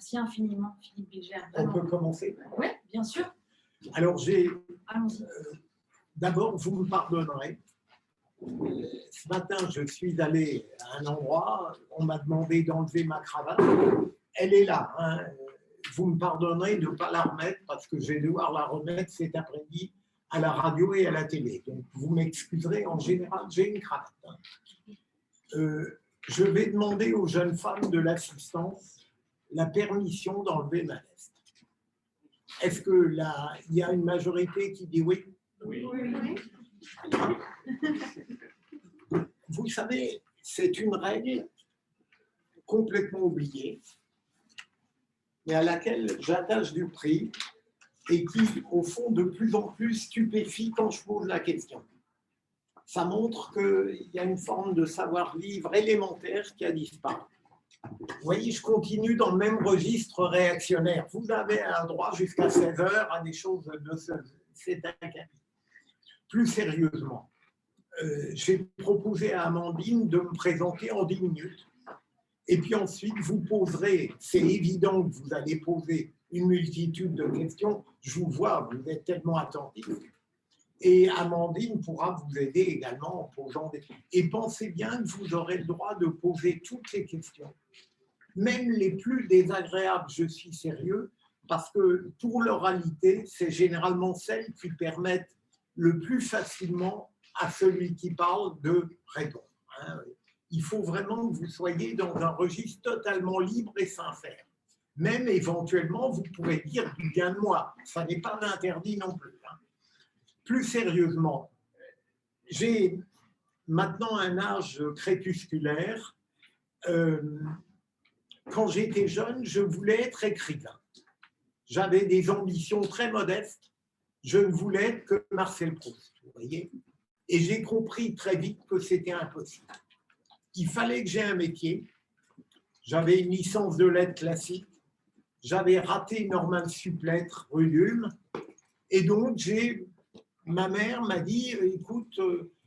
Merci infiniment, Philippe Bilger. On peut commencer? Oui, bien sûr. Alors, allons-y. D'abord, vous me pardonnerez. Ce matin, je suis allé à un endroit, on m'a demandé d'enlever ma cravate. Elle est là. Hein. Vous me pardonnerez de ne pas la remettre parce que je vais devoir la remettre cet après-midi à la radio et à la télé. Donc, vous m'excuserez, en général, j'ai une cravate. Hein. Je vais demander aux jeunes femmes de l'assistance la permission d'enlever ma veste. Est-ce qu'il y a une majorité qui dit oui? Oui. Vous savez, c'est une règle complètement oubliée, mais à laquelle j'attache du prix et qui, au fond, de plus en plus stupéfie quand je pose la question. Ça montre qu'il y a une forme de savoir-vivre élémentaire qui a disparu. Vous voyez, je continue dans le même registre réactionnaire. Vous avez un droit jusqu'à 16 heures à des choses de ce... C'est un capital. Plus sérieusement, j'ai proposé à Amandine de me présenter en 10 minutes. Et puis ensuite, vous poserez, c'est évident que vous allez poser une multitude de questions. Je vous vois, vous êtes tellement attentifs. Et Amandine pourra vous aider également en posant des questions. Et pensez bien que vous aurez le droit de poser toutes les questions, même les plus désagréables, je suis sérieux, parce que pour l'oralité, c'est généralement celles qui permettent le plus facilement à celui qui parle de répondre. Il faut vraiment que vous soyez dans un registre totalement libre et sincère. Même éventuellement, vous pourrez dire du bien de moi. Ça n'est pas interdit non plus. Plus sérieusement, j'ai maintenant un âge crépusculaire. Quand j'étais jeune, je voulais être écrivain. J'avais des ambitions très modestes. Je ne voulais être que Marcel Proust, vous voyez. Et j'ai compris très vite que c'était impossible. Il fallait que j'aie un métier. J'avais une licence de lettres classiques. J'avais raté Normal Supplettre rue d'Ulm. Et donc, ma mère m'a dit, écoute,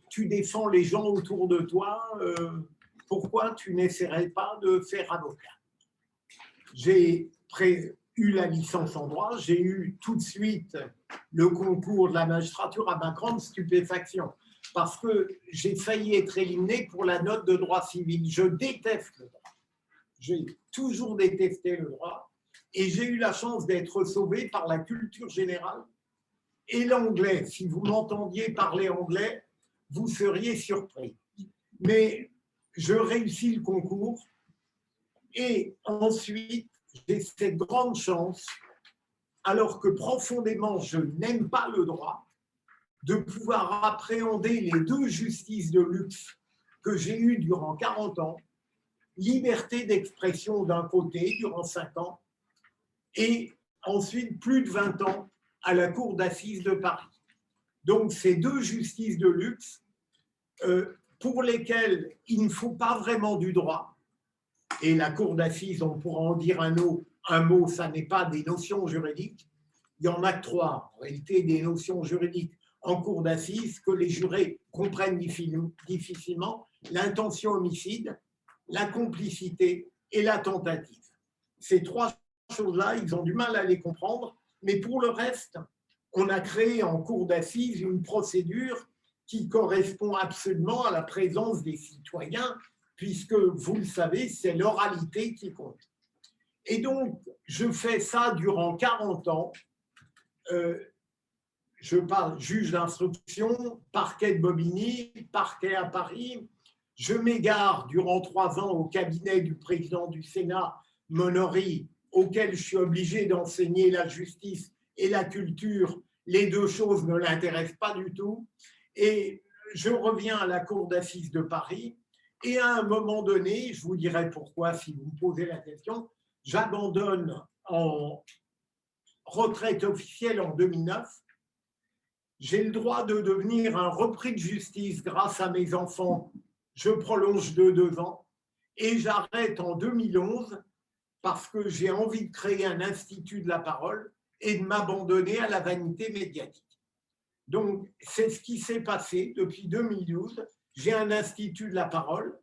tu défends les gens autour de toi, pourquoi tu n'essaierais pas de faire avocat? J'ai eu la licence en droit, j'ai eu tout de suite le concours de la magistrature à ma grande stupéfaction, parce que j'ai failli être éliminé pour la note de droit civil. Je déteste le droit. J'ai toujours détesté le droit et j'ai eu la chance d'être sauvé par la culture générale et l'anglais. Si vous m'entendiez parler anglais, vous seriez surpris. Mais je réussis le concours et ensuite, j'ai cette grande chance, alors que profondément je n'aime pas le droit, de pouvoir appréhender les deux justices de luxe que j'ai eues durant 40 ans, liberté d'expression d'un côté durant 5 ans, et ensuite plus de 20 ans à la Cour d'assises de Paris. Donc ces deux justices de luxe pour lesquelles il ne faut pas vraiment du droit, et la Cour d'assises, on pourra en dire un mot, ça n'est pas des notions juridiques, il y en a que 3, en réalité des notions juridiques en Cour d'assises que les jurés comprennent difficilement, l'intention homicide, la complicité et la tentative. Ces 3 choses-là, ils ont du mal à les comprendre, mais pour le reste, on a créé en Cour d'assises une procédure qui correspond absolument à la présence des citoyens, puisque, vous le savez, c'est l'oralité qui compte. Et donc, je fais ça durant 40 ans. Je parle juge d'instruction, parquet de Bobigny, parquet à Paris. Je m'égare durant 3 ans au cabinet du président du Sénat, Monory, auquel je suis obligé d'enseigner la justice et la culture. Les 2 choses ne l'intéressent pas du tout. Et je reviens à la Cour d'assises de Paris. Et à un moment donné, je vous dirai pourquoi si vous me posez la question, j'abandonne en retraite officielle en 2009. J'ai le droit de devenir un repris de justice grâce à mes enfants. Je prolonge de 2 ans et j'arrête en 2011 parce que j'ai envie de créer un institut de la parole et de m'abandonner à la vanité médiatique. Donc, c'est ce qui s'est passé depuis 2012. J'ai un institut de la parole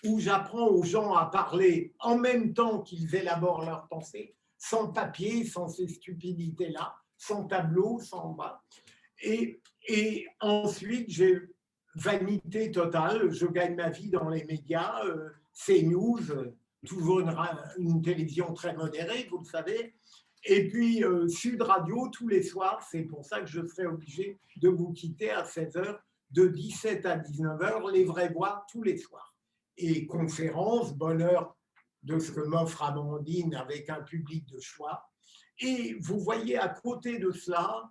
où j'apprends aux gens à parler en même temps qu'ils élaborent leurs pensées, sans papier, sans ces stupidités-là, sans tableau, sans bas. Et ensuite, j'ai vanité totale, je gagne ma vie dans les médias, CNews, toujours une télévision très modérée, vous le savez, et puis Sud Radio tous les soirs, c'est pour ça que je serai obligé de vous quitter à 16h, de 17 à 19h, les vraies voix tous les soirs. Et conférences, bonheur de ce que m'offre Amandine avec un public de choix. Et vous voyez à côté de cela,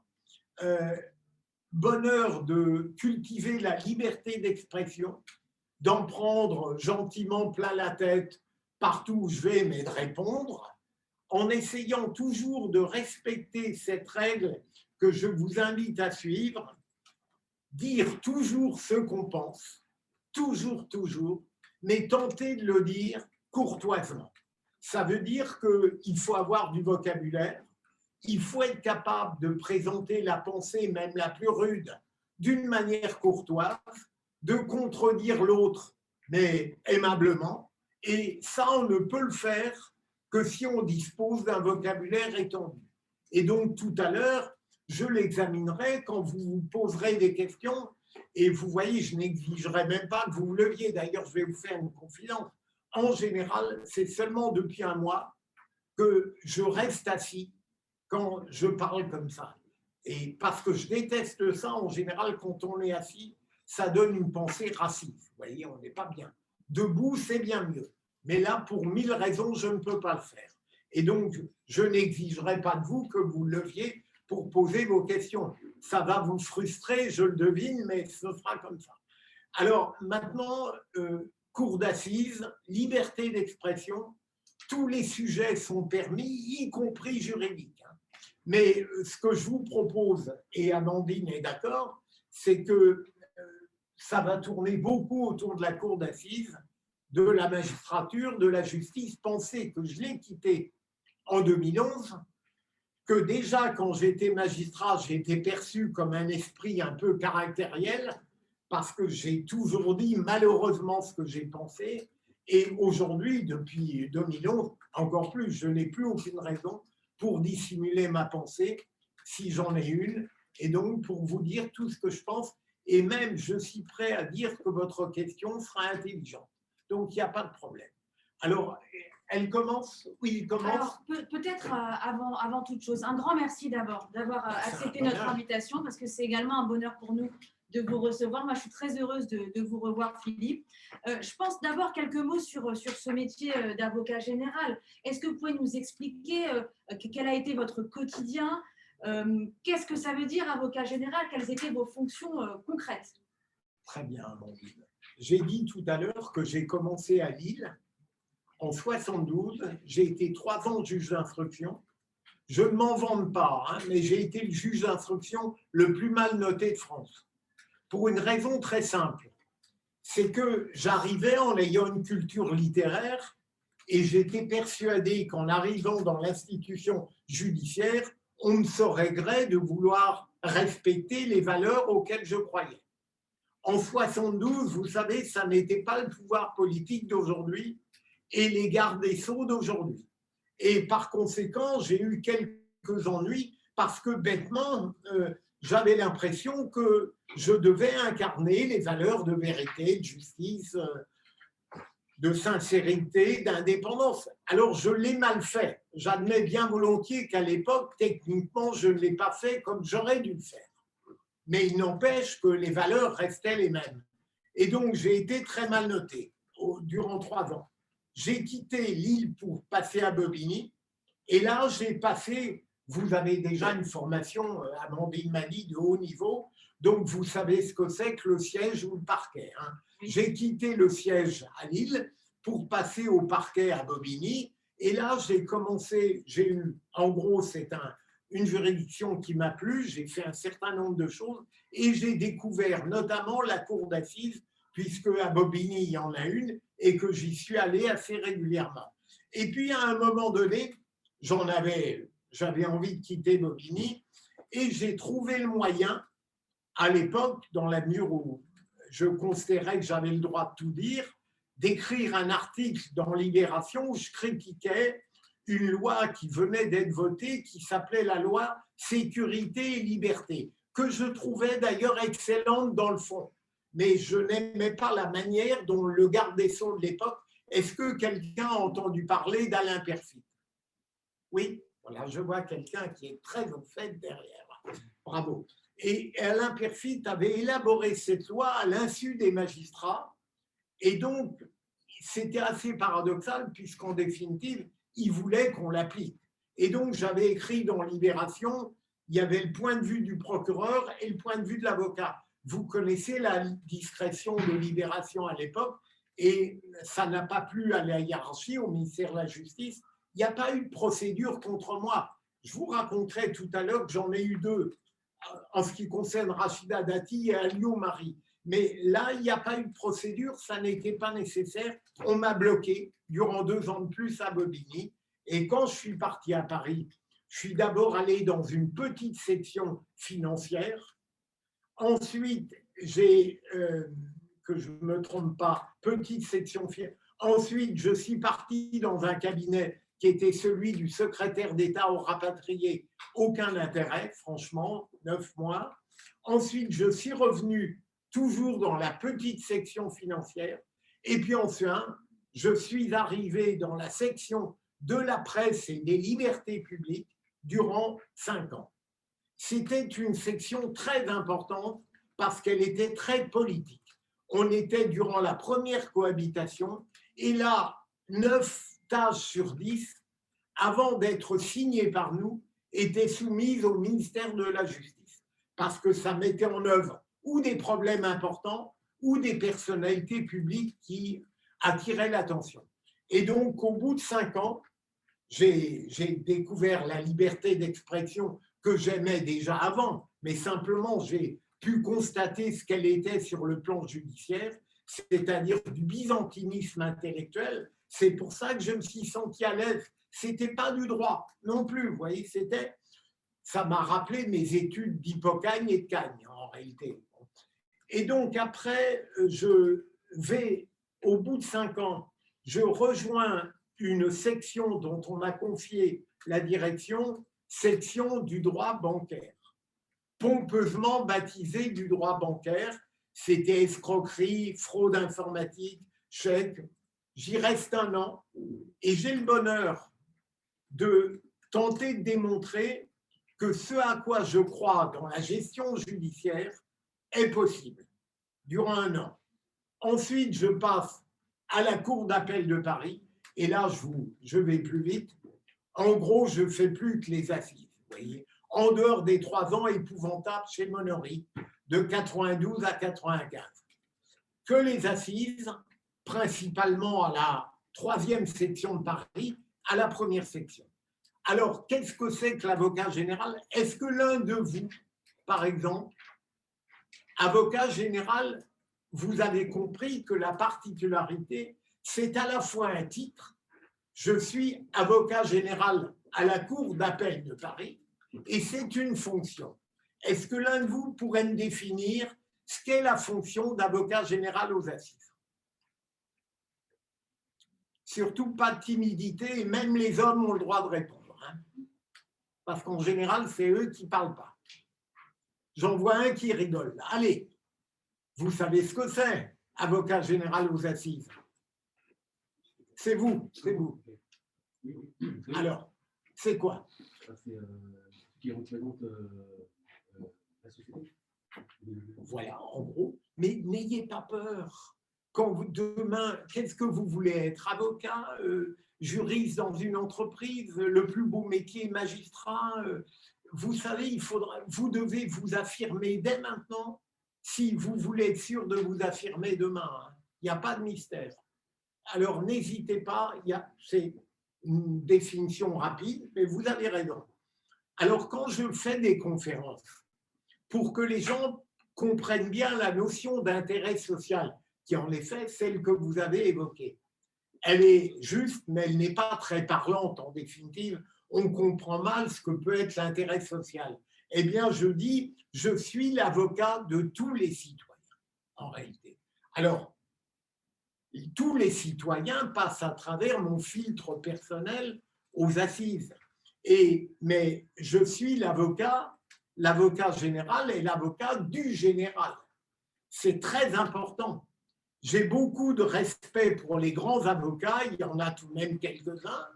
bonheur de cultiver la liberté d'expression, d'en prendre gentiment plein la tête partout où je vais, mais de répondre, en essayant toujours de respecter cette règle que je vous invite à suivre, dire toujours ce qu'on pense, toujours, mais tenter de le dire courtoisement. Ça veut dire qu'il faut avoir du vocabulaire, il faut être capable de présenter la pensée, même la plus rude, d'une manière courtoise, de contredire l'autre, mais aimablement. Et ça, on ne peut le faire que si on dispose d'un vocabulaire étendu. Et donc, tout à l'heure, je l'examinerai quand vous vous poserez des questions. Et vous voyez, je n'exigerai même pas que vous vous leviez. D'ailleurs, je vais vous faire une confidence. En général, c'est seulement depuis un mois que je reste assis quand je parle comme ça. Et parce que je déteste ça, en général, quand on est assis, ça donne une pensée raciste. Vous voyez, on n'est pas bien. Debout, c'est bien mieux. Mais là, pour 1000 raisons, je ne peux pas le faire. Et donc, je n'exigerai pas de vous que vous leviez pour poser vos questions. Ça va vous frustrer, je le devine, mais ce sera comme ça. Alors, maintenant, cour d'assises, liberté d'expression, tous les sujets sont permis, y compris juridiques. Mais ce que je vous propose, et Amandine est d'accord, c'est que ça va tourner beaucoup autour de la cour d'assises, de la magistrature, de la justice. Pensez que je l'ai quitté en 2011, que déjà quand j'étais magistrat, j'ai été perçu comme un esprit un peu caractériel, parce que j'ai toujours dit malheureusement ce que j'ai pensé, et aujourd'hui, depuis 2011, encore plus, je n'ai plus aucune raison pour dissimuler ma pensée, si j'en ai une, et donc pour vous dire tout ce que je pense, et même je suis prêt à dire que votre question sera intelligente. Donc il n'y a pas de problème. Alors, elle commence? Oui, il commence. Alors, peut-être avant toute chose, un grand merci d'abord d'avoir accepté notre invitation, parce que c'est également un bonheur pour nous de vous recevoir. Moi, je suis très heureuse de vous revoir, Philippe. Je pense d'abord quelques mots sur ce métier d'avocat général. Est-ce que vous pouvez nous expliquer quel a été votre quotidien? Qu'est-ce que ça veut dire, avocat général? Quelles étaient vos fonctions concrètes? Très bien, Amandine. J'ai dit tout à l'heure que j'ai commencé à Lille en 72. J'ai été 3 ans juge d'instruction. Je ne m'en vante pas, hein, mais j'ai été le juge d'instruction le plus mal noté de France. Pour une raison très simple, c'est que j'arrivais en ayant une culture littéraire et j'étais persuadé qu'en arrivant dans l'institution judiciaire, on me saurait gré de vouloir respecter les valeurs auxquelles je croyais. En 72, vous savez, ça n'était pas le pouvoir politique d'aujourd'hui et les gardes des Sceaux d'aujourd'hui. Et par conséquent, j'ai eu quelques ennuis parce que bêtement, j'avais l'impression que je devais incarner les valeurs de vérité, de justice, de sincérité, d'indépendance. Alors, je l'ai mal fait. J'admets bien volontiers qu'à l'époque, techniquement, je ne l'ai pas fait comme j'aurais dû le faire. Mais il n'empêche que les valeurs restaient les mêmes. Et donc, j'ai été très mal noté durant 3 ans. J'ai quitté Lille pour passer à Bobigny. Et là, j'ai passé, vous avez déjà une formation, Amandine m'a dit, de haut niveau, donc vous savez ce que c'est que le siège ou le parquet. Hein. J'ai quitté le siège à Lille pour passer au parquet à Bobigny. Et là, j'ai commencé, j'ai eu, en gros, c'est une juridiction qui m'a plu, j'ai fait un certain nombre de choses et j'ai découvert notamment la cour d'assises, puisque à Bobigny, il y en a une et que j'y suis allé assez régulièrement. Et puis, à un moment donné, j'avais envie de quitter Bobigny et j'ai trouvé le moyen, à l'époque, dans la mesure où je considérais que j'avais le droit de tout dire, d'écrire un article dans Libération où je critiquais une loi qui venait d'être votée, qui s'appelait la loi Sécurité et Liberté, que je trouvais d'ailleurs excellente dans le fond. Mais je n'aimais pas la manière dont le garde des Sceaux de l'époque. Est-ce que quelqu'un a entendu parler d'Alain Peyrefitte? Oui, voilà, je vois quelqu'un qui est très au fait derrière. Bravo. Et Alain Peyrefitte avait élaboré cette loi à l'insu des magistrats. Et donc, c'était assez paradoxal, puisqu'en définitive, il voulait qu'on l'applique. Et donc, j'avais écrit dans Libération, il y avait le point de vue du procureur et le point de vue de l'avocat. Vous connaissez la discrétion de Libération à l'époque, et ça n'a pas plu à la hiérarchie, au ministère de la Justice. Il n'y a pas eu de procédure contre moi. Je vous raconterai tout à l'heure que j'en ai eu deux, en ce qui concerne Rachida Dati et Alio Marie. Mais là, il n'y a pas eu de procédure, ça n'était pas nécessaire. On m'a bloqué durant 2 ans de plus à Bobigny. Et quand je suis parti à Paris, je suis d'abord allé dans une petite section financière. Ensuite, j'ai, que je ne me trompe pas, petite section financière. Ensuite, je suis parti dans un cabinet qui était celui du secrétaire d'État au rapatrié. Aucun intérêt, franchement, 9 mois. Ensuite, je suis revenu toujours dans la petite section financière. Et puis enfin, je suis arrivé dans la section de la presse et des libertés publiques durant 5 ans. C'était une section très importante parce qu'elle était très politique. On était durant la première cohabitation et là, 9 tâches sur 10, avant d'être signées par nous, étaient soumises au ministère de la Justice parce que ça mettait en œuvre ou des problèmes importants ou des personnalités publiques qui attiraient l'attention. Et donc, au bout de 5 ans, j'ai découvert la liberté d'expression que j'aimais déjà avant, mais simplement j'ai pu constater ce qu'elle était sur le plan judiciaire, c'est-à-dire du byzantinisme intellectuel. C'est pour ça que je me suis senti à l'aise. Ce n'était pas du droit non plus, vous voyez, ça m'a rappelé mes études d'Hippocagne et de Cagne, en réalité. Et donc, après, je vais, au bout de 5 ans, je rejoins une section dont on m'a confié la direction, section du droit bancaire, pompeusement baptisée du droit bancaire. C'était escroquerie, fraude informatique, chèque. J'y reste 1 an et j'ai le bonheur de tenter de démontrer que ce à quoi je crois dans la gestion judiciaire est possible durant 1 an. Ensuite, je passe à la Cour d'appel de Paris et là, je vais plus vite. En gros, je ne fais plus que les assises. Vous voyez, en dehors des 3 ans épouvantables chez Monory, de 92 à 95. Que les assises, principalement à la 3e section de Paris, à la 1re section. Alors, qu'est-ce que c'est que l'avocat général? Est-ce que l'un de vous, par exemple, avocat général, vous avez compris que la particularité, c'est à la fois un titre, je suis avocat général à la Cour d'appel de Paris, et c'est une fonction. Est-ce que l'un de vous pourrait me définir ce qu'est la fonction d'avocat général aux assises? Surtout pas de timidité, et même les hommes ont le droit de répondre. Hein, parce qu'en général, c'est eux qui ne parlent pas. J'en vois un qui rigole. Allez, vous savez ce que c'est, avocat général aux assises? C'est vous, c'est vous. Alors, c'est quoi? C'est qui représente la société. Voilà, en gros. Mais n'ayez pas peur. Quand vous, demain, qu'est-ce que vous voulez être? Avocat, juriste dans une entreprise, le plus beau métier, magistrat. Vous savez, vous devez vous affirmer dès maintenant si vous voulez être sûr de vous affirmer demain. Hein. Il n'y a pas de mystère. Alors, n'hésitez pas, c'est une définition rapide, mais vous avez raison. Alors, quand je fais des conférences, pour que les gens comprennent bien la notion d'intérêt social, qui en effet, celle que vous avez évoquée, elle est juste, mais elle n'est pas très parlante en définitive. On comprend mal ce que peut être l'intérêt social. Eh bien, je dis, je suis l'avocat de tous les citoyens, en réalité. Alors, tous les citoyens passent à travers mon filtre personnel aux assises. Mais je suis l'avocat général et l'avocat du général. C'est très important. J'ai beaucoup de respect pour les grands avocats, il y en a tout de même quelques-uns,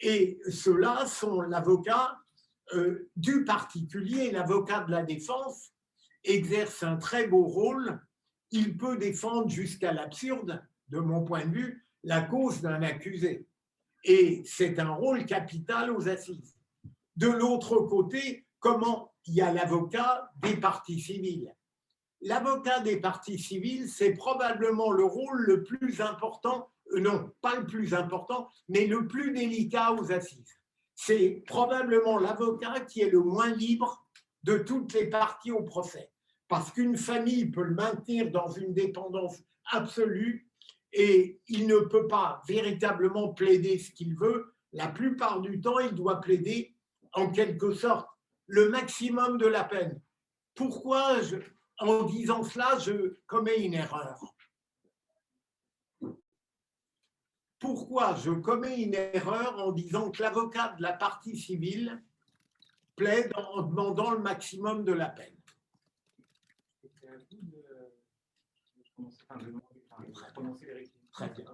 et ceux-là sont l'avocat du particulier. L'avocat de la défense exerce un très beau rôle. Il peut défendre jusqu'à l'absurde, de mon point de vue, la cause d'un accusé. Et c'est un rôle capital aux assises. De l'autre côté, comment il y a l'avocat des parties civiles. L'avocat des parties civiles, c'est probablement le rôle le plus important, non, pas le plus important, mais le plus délicat aux assises. C'est probablement l'avocat qui est le moins libre de toutes les parties au procès. Parce qu'une famille peut le maintenir dans une dépendance absolue et il ne peut pas véritablement plaider ce qu'il veut. La plupart du temps, il doit plaider en quelque sorte le maximum de la peine. Pourquoi, en disant cela, je commets une erreur? Pourquoi je commets une erreur en disant que l'avocat de la partie civile plaide en demandant le maximum de la peine? Très bien.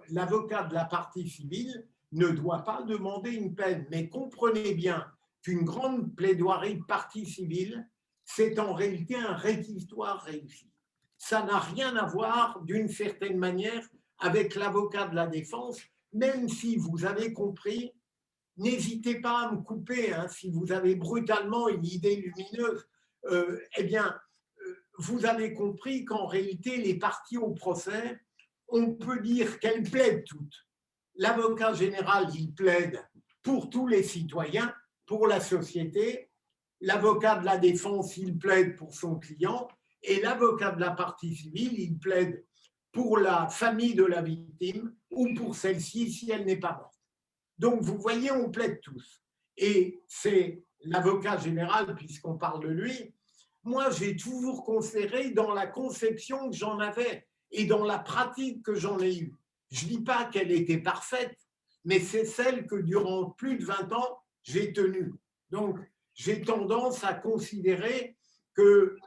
L'avocat de la partie civile ne doit pas demander une peine, mais comprenez bien qu'une grande plaidoirie de partie civile, c'est en réalité un réquisitoire réussi. Ça n'a rien à voir, d'une certaine manière, avec l'avocat de la défense, même si vous avez compris, n'hésitez pas à me couper, hein, si vous avez brutalement une idée lumineuse, eh bien, vous avez compris qu'en réalité, les parties au procès, on peut dire qu'elles plaident toutes. L'avocat général, il plaide pour tous les citoyens, pour la société. L'avocat de la défense, il plaide pour son client. Et l'avocat de la partie civile, il plaide pour la famille de la victime ou pour celle-ci si elle n'est pas morte. Donc, vous voyez, on plaide tous. Et c'est l'avocat général, puisqu'on parle de lui, moi, j'ai toujours conféré dans la conception que j'en avais et dans la pratique que j'en ai eue. Je ne dis pas qu'elle était parfaite, mais c'est celle que durant plus de 20 ans, j'ai tenue. Donc, j'ai tendance à considérer que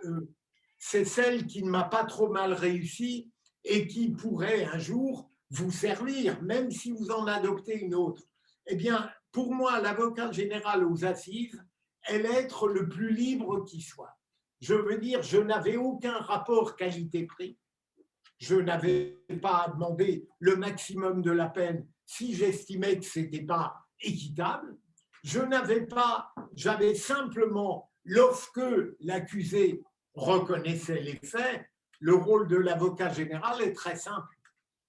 c'est celle qui ne m'a pas trop mal réussi et qui pourrait un jour vous servir, même si vous en adoptez une autre. Eh bien, pour moi, l'avocat général aux assises est l'être le plus libre qui soit. Je veux dire, je n'avais aucun rapport qualité-prix. Je n'avais pas à demander le maximum de la peine si j'estimais que ce n'était pas équitable. J'avais simplement, lorsque l'accusé reconnaissait les faits, le rôle de l'avocat général est très simple.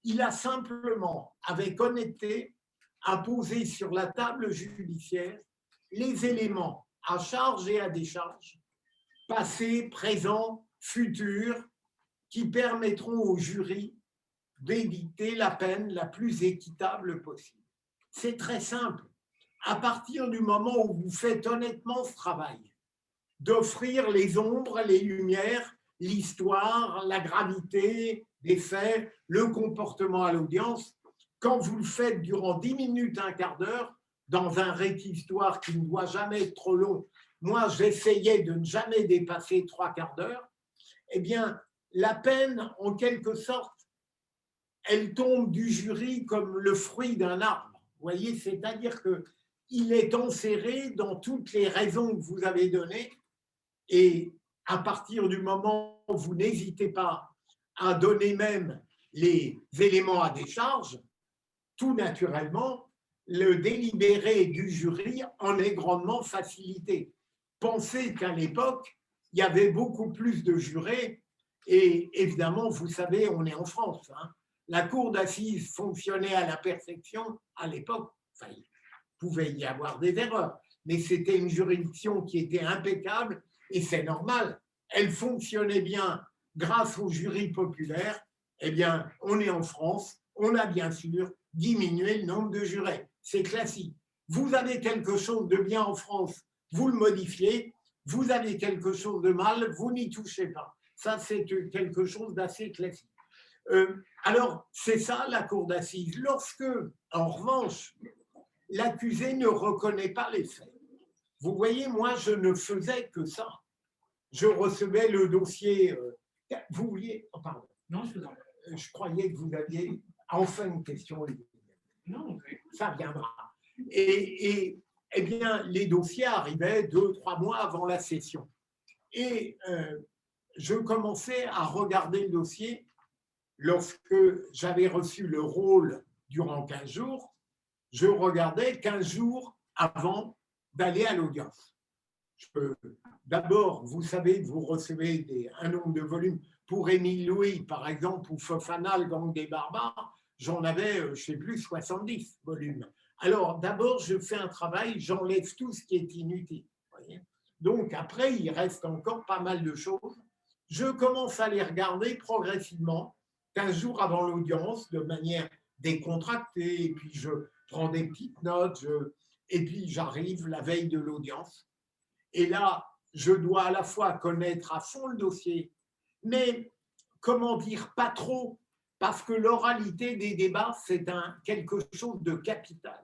Il a simplement, avec honnêteté, à poser sur la table judiciaire les éléments à charge et à décharge, passé, présent, futur, qui permettront au jury d'édicter la peine la plus équitable possible. C'est très simple. À partir du moment où vous faites honnêtement ce travail, d'offrir les ombres, les lumières, l'histoire, la gravité des faits, le comportement à l'audience, quand vous le faites durant 10 minutes, un quart d'heure, dans un réquisitoire qui ne doit jamais être trop long, moi j'essayais de ne jamais dépasser 3 quarts d'heure, eh bien la peine, en quelque sorte, elle tombe du jury comme le fruit d'un arbre. Vous voyez, c'est-à-dire qu'il est enserré dans toutes les raisons que vous avez données et à partir du moment où vous n'hésitez pas à donner même les éléments à décharge, tout naturellement, le délibéré du jury en est grandement facilité. Pensez qu'à l'époque, il y avait beaucoup plus de jurés et évidemment, vous savez, on est en France. Hein. La cour d'assises fonctionnait à la perfection à l'époque. Enfin, il pouvait y avoir des erreurs, mais c'était une juridiction qui était impeccable et c'est normal. Elle fonctionnait bien grâce au jury populaire. Eh bien, on est en France, on a bien sûr diminué le nombre de jurés. C'est classique. Vous avez quelque chose de bien en France, vous le modifiez. Vous avez quelque chose de mal, vous n'y touchez pas. Ça, c'est quelque chose d'assez classique. Alors, c'est ça la cour d'assises. Lorsque, en revanche, l'accusé ne reconnaît pas les faits. Vous voyez, moi, je ne faisais que ça. Je recevais le dossier. Vous vouliez. Oh, pardon. Non, je croyais que vous aviez enfin une question. Non, ça viendra. Et eh bien, les dossiers arrivaient 2-3 mois avant la session. Et je commençais à regarder le dossier lorsque j'avais reçu le rôle durant 15 jours. Je regardais 15 jours avant d'aller à l'audience. D'abord, vous savez, vous recevez un nombre de volumes. Pour Émile Louis, par exemple, ou Fofana, le gang des barbares, j'en avais, je ne sais plus, 70 volumes. Alors, d'abord, je fais un travail, j'enlève tout ce qui est inutile. Voyez. Donc, après, il reste encore pas mal de choses. Je commence à les regarder progressivement, 15 jours avant l'audience, de manière décontractée, et puis je prends des petites notes, et puis j'arrive la veille de l'audience. Et là, je dois à la fois connaître à fond le dossier, mais, comment dire, pas trop, parce que l'oralité des débats, c'est quelque chose de capital.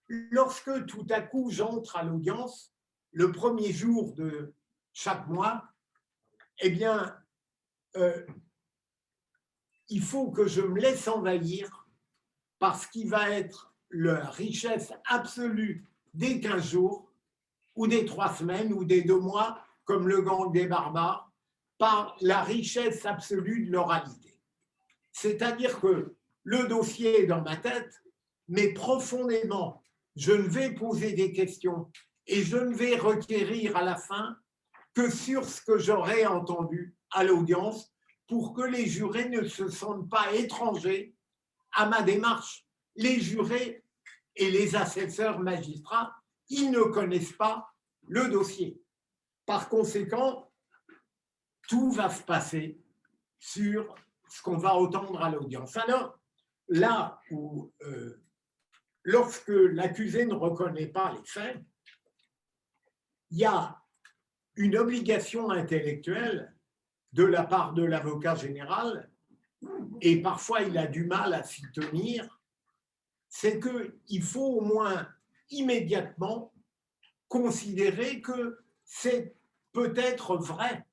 Lorsque tout à coup j'entre à l'audience, le premier jour de chaque mois, eh bien, il faut que je me laisse envahir par ce qui va être la richesse absolue des 15 jours, ou des 3 semaines, ou des 2 mois, comme le gang des barbares, par la richesse absolue de l'oralité. C'est-à-dire que le dossier est dans ma tête, mais profondément, je ne vais poser des questions et je ne vais requérir à la fin que sur ce que j'aurai entendu à l'audience pour que les jurés ne se sentent pas étrangers à ma démarche. Les jurés et les assesseurs magistrats, ils ne connaissent pas le dossier. Par conséquent, tout va se passer sur ce qu'on va entendre à l'audience. Alors, là où, lorsque l'accusé ne reconnaît pas les faits, il y a une obligation intellectuelle de la part de l'avocat général, et parfois il a du mal à s'y tenir, c'est qu'il faut au moins immédiatement considérer que c'est peut-être vrai,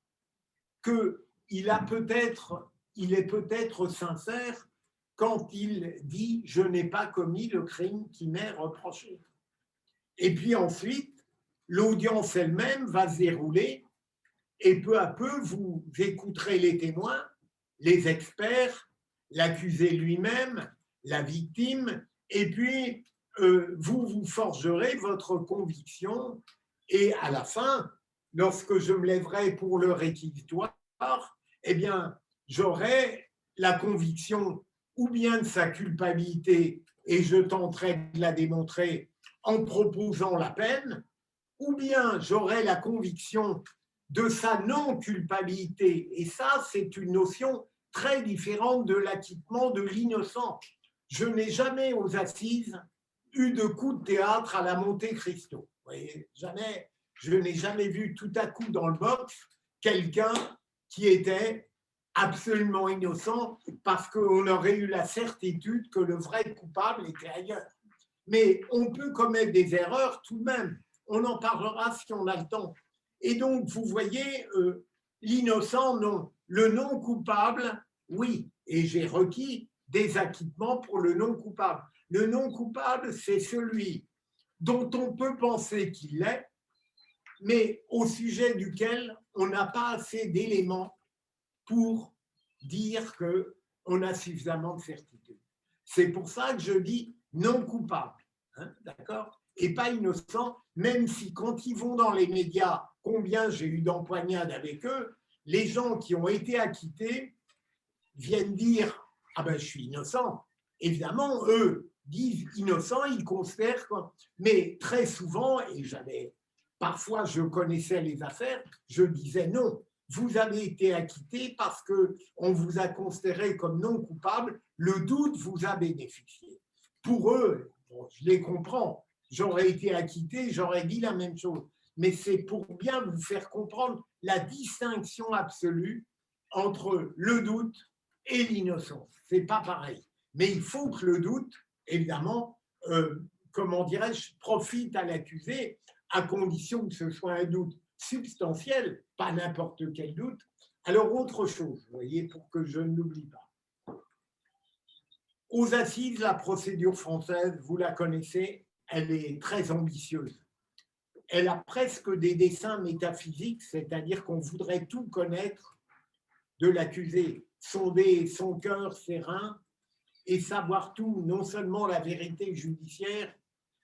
qu'il est peut-être sincère quand il dit « je n'ai pas commis le crime qui m'est reproché ». Et puis ensuite, l'audience elle-même va se dérouler et peu à peu, vous écouterez les témoins, les experts, l'accusé lui-même, la victime, et puis vous vous forgerez votre conviction. Et à la fin, lorsque je me lèverai pour le réquisitoire, eh bien, j'aurai la conviction ou bien de sa culpabilité, et je tenterai de la démontrer en proposant la peine, ou bien j'aurai la conviction de sa non-culpabilité. Et ça, c'est une notion très différente de l'acquittement de l'innocent. Je n'ai jamais aux assises eu de coup de théâtre à la Monte Cristo. Vous voyez, jamais, je n'ai jamais vu tout à coup dans le box quelqu'un qui était absolument innocent parce qu'on aurait eu la certitude que le vrai coupable était ailleurs. Mais on peut commettre des erreurs tout de même. On en parlera si on a le temps. Et donc, vous voyez, l'innocent, non. Le non-coupable, oui. Et j'ai requis des acquittements pour le non-coupable. Le non-coupable, c'est celui dont on peut penser qu'il l'est, mais au sujet duquel on n'a pas assez d'éléments pour dire qu'on a suffisamment de certitude. C'est pour ça que je dis non coupable, hein, d'accord ? Et pas innocent, même si quand ils vont dans les médias, combien j'ai eu d'empoignades avec eux, les gens qui ont été acquittés viennent dire « Ah ben, je suis innocent ». Évidemment, eux disent innocent, ils considèrent quoi. Mais très souvent, et parfois je connaissais les affaires, je disais non. Vous avez été acquitté parce qu'on vous a considéré comme non coupable, le doute vous a bénéficié. Pour eux, bon, je les comprends, j'aurais été acquitté, j'aurais dit la même chose. Mais c'est pour bien vous faire comprendre la distinction absolue entre le doute et l'innocence. Ce n'est pas pareil. Mais il faut que le doute, évidemment, comment dirais-je, profite à l'accusé, à condition que ce soit un doute substantiel, pas n'importe quel doute. Alors, autre chose, vous voyez, pour que je ne l'oublie pas. Aux assises, la procédure française, vous la connaissez, elle est très ambitieuse. Elle a presque des dessins métaphysiques, c'est-à-dire qu'on voudrait tout connaître de l'accusé, sonder son cœur, ses reins, et savoir tout, non seulement la vérité judiciaire,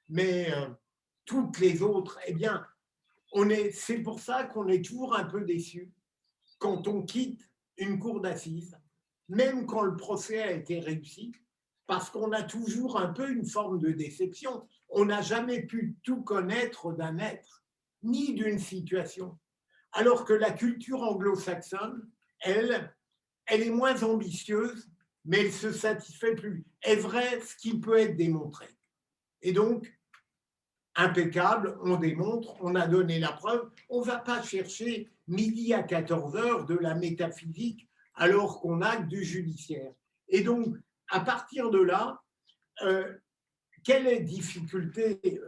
mais toutes les autres. Eh bien, c'est pour ça qu'on est toujours un peu déçu quand on quitte une cour d'assises, même quand le procès a été réussi, parce qu'on a toujours un peu une forme de déception. On n'a jamais pu tout connaître d'un être, ni d'une situation. Alors que la culture anglo-saxonne, elle est moins ambitieuse, mais elle se satisfait plus. Est vrai ce qui peut être démontré. Et donc, impeccable, on démontre, on a donné la preuve, on ne va pas chercher midi à 14h de la métaphysique alors qu'on a du judiciaire. Et donc, à partir de là, quelle est la difficulté,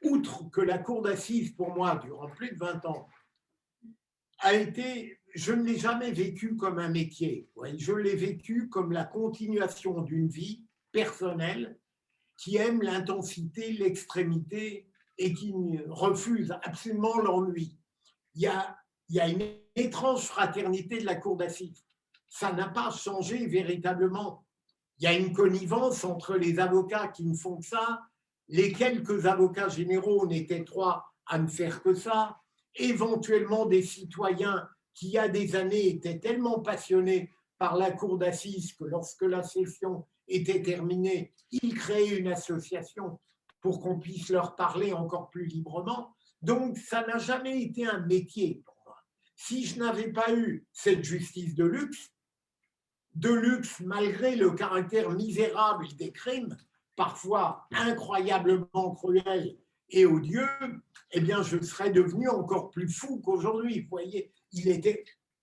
outre que la cour d'assises, pour moi, durant plus de 20 ans, a été, je ne l'ai jamais vécu comme un métier, je l'ai vécu comme la continuation d'une vie personnelle qui aime l'intensité, l'extrémité et qui refuse absolument l'ennui. Il y a une étrange fraternité de la cour d'assises. Ça n'a pas changé véritablement. Il y a une connivence entre les avocats qui ne font que ça, les quelques avocats généraux n'étaient trois à ne faire que ça, éventuellement des citoyens qui, il y a des années, étaient tellement passionnés par la cour d'assises que lorsque la session était terminée, ils créaient une association pour qu'on puisse leur parler encore plus librement. Donc, ça n'a jamais été un métier pour moi. Si je n'avais pas eu cette justice de luxe malgré le caractère misérable des crimes, parfois incroyablement cruels et odieux, eh bien, je serais devenu encore plus fou qu'aujourd'hui. Vous voyez,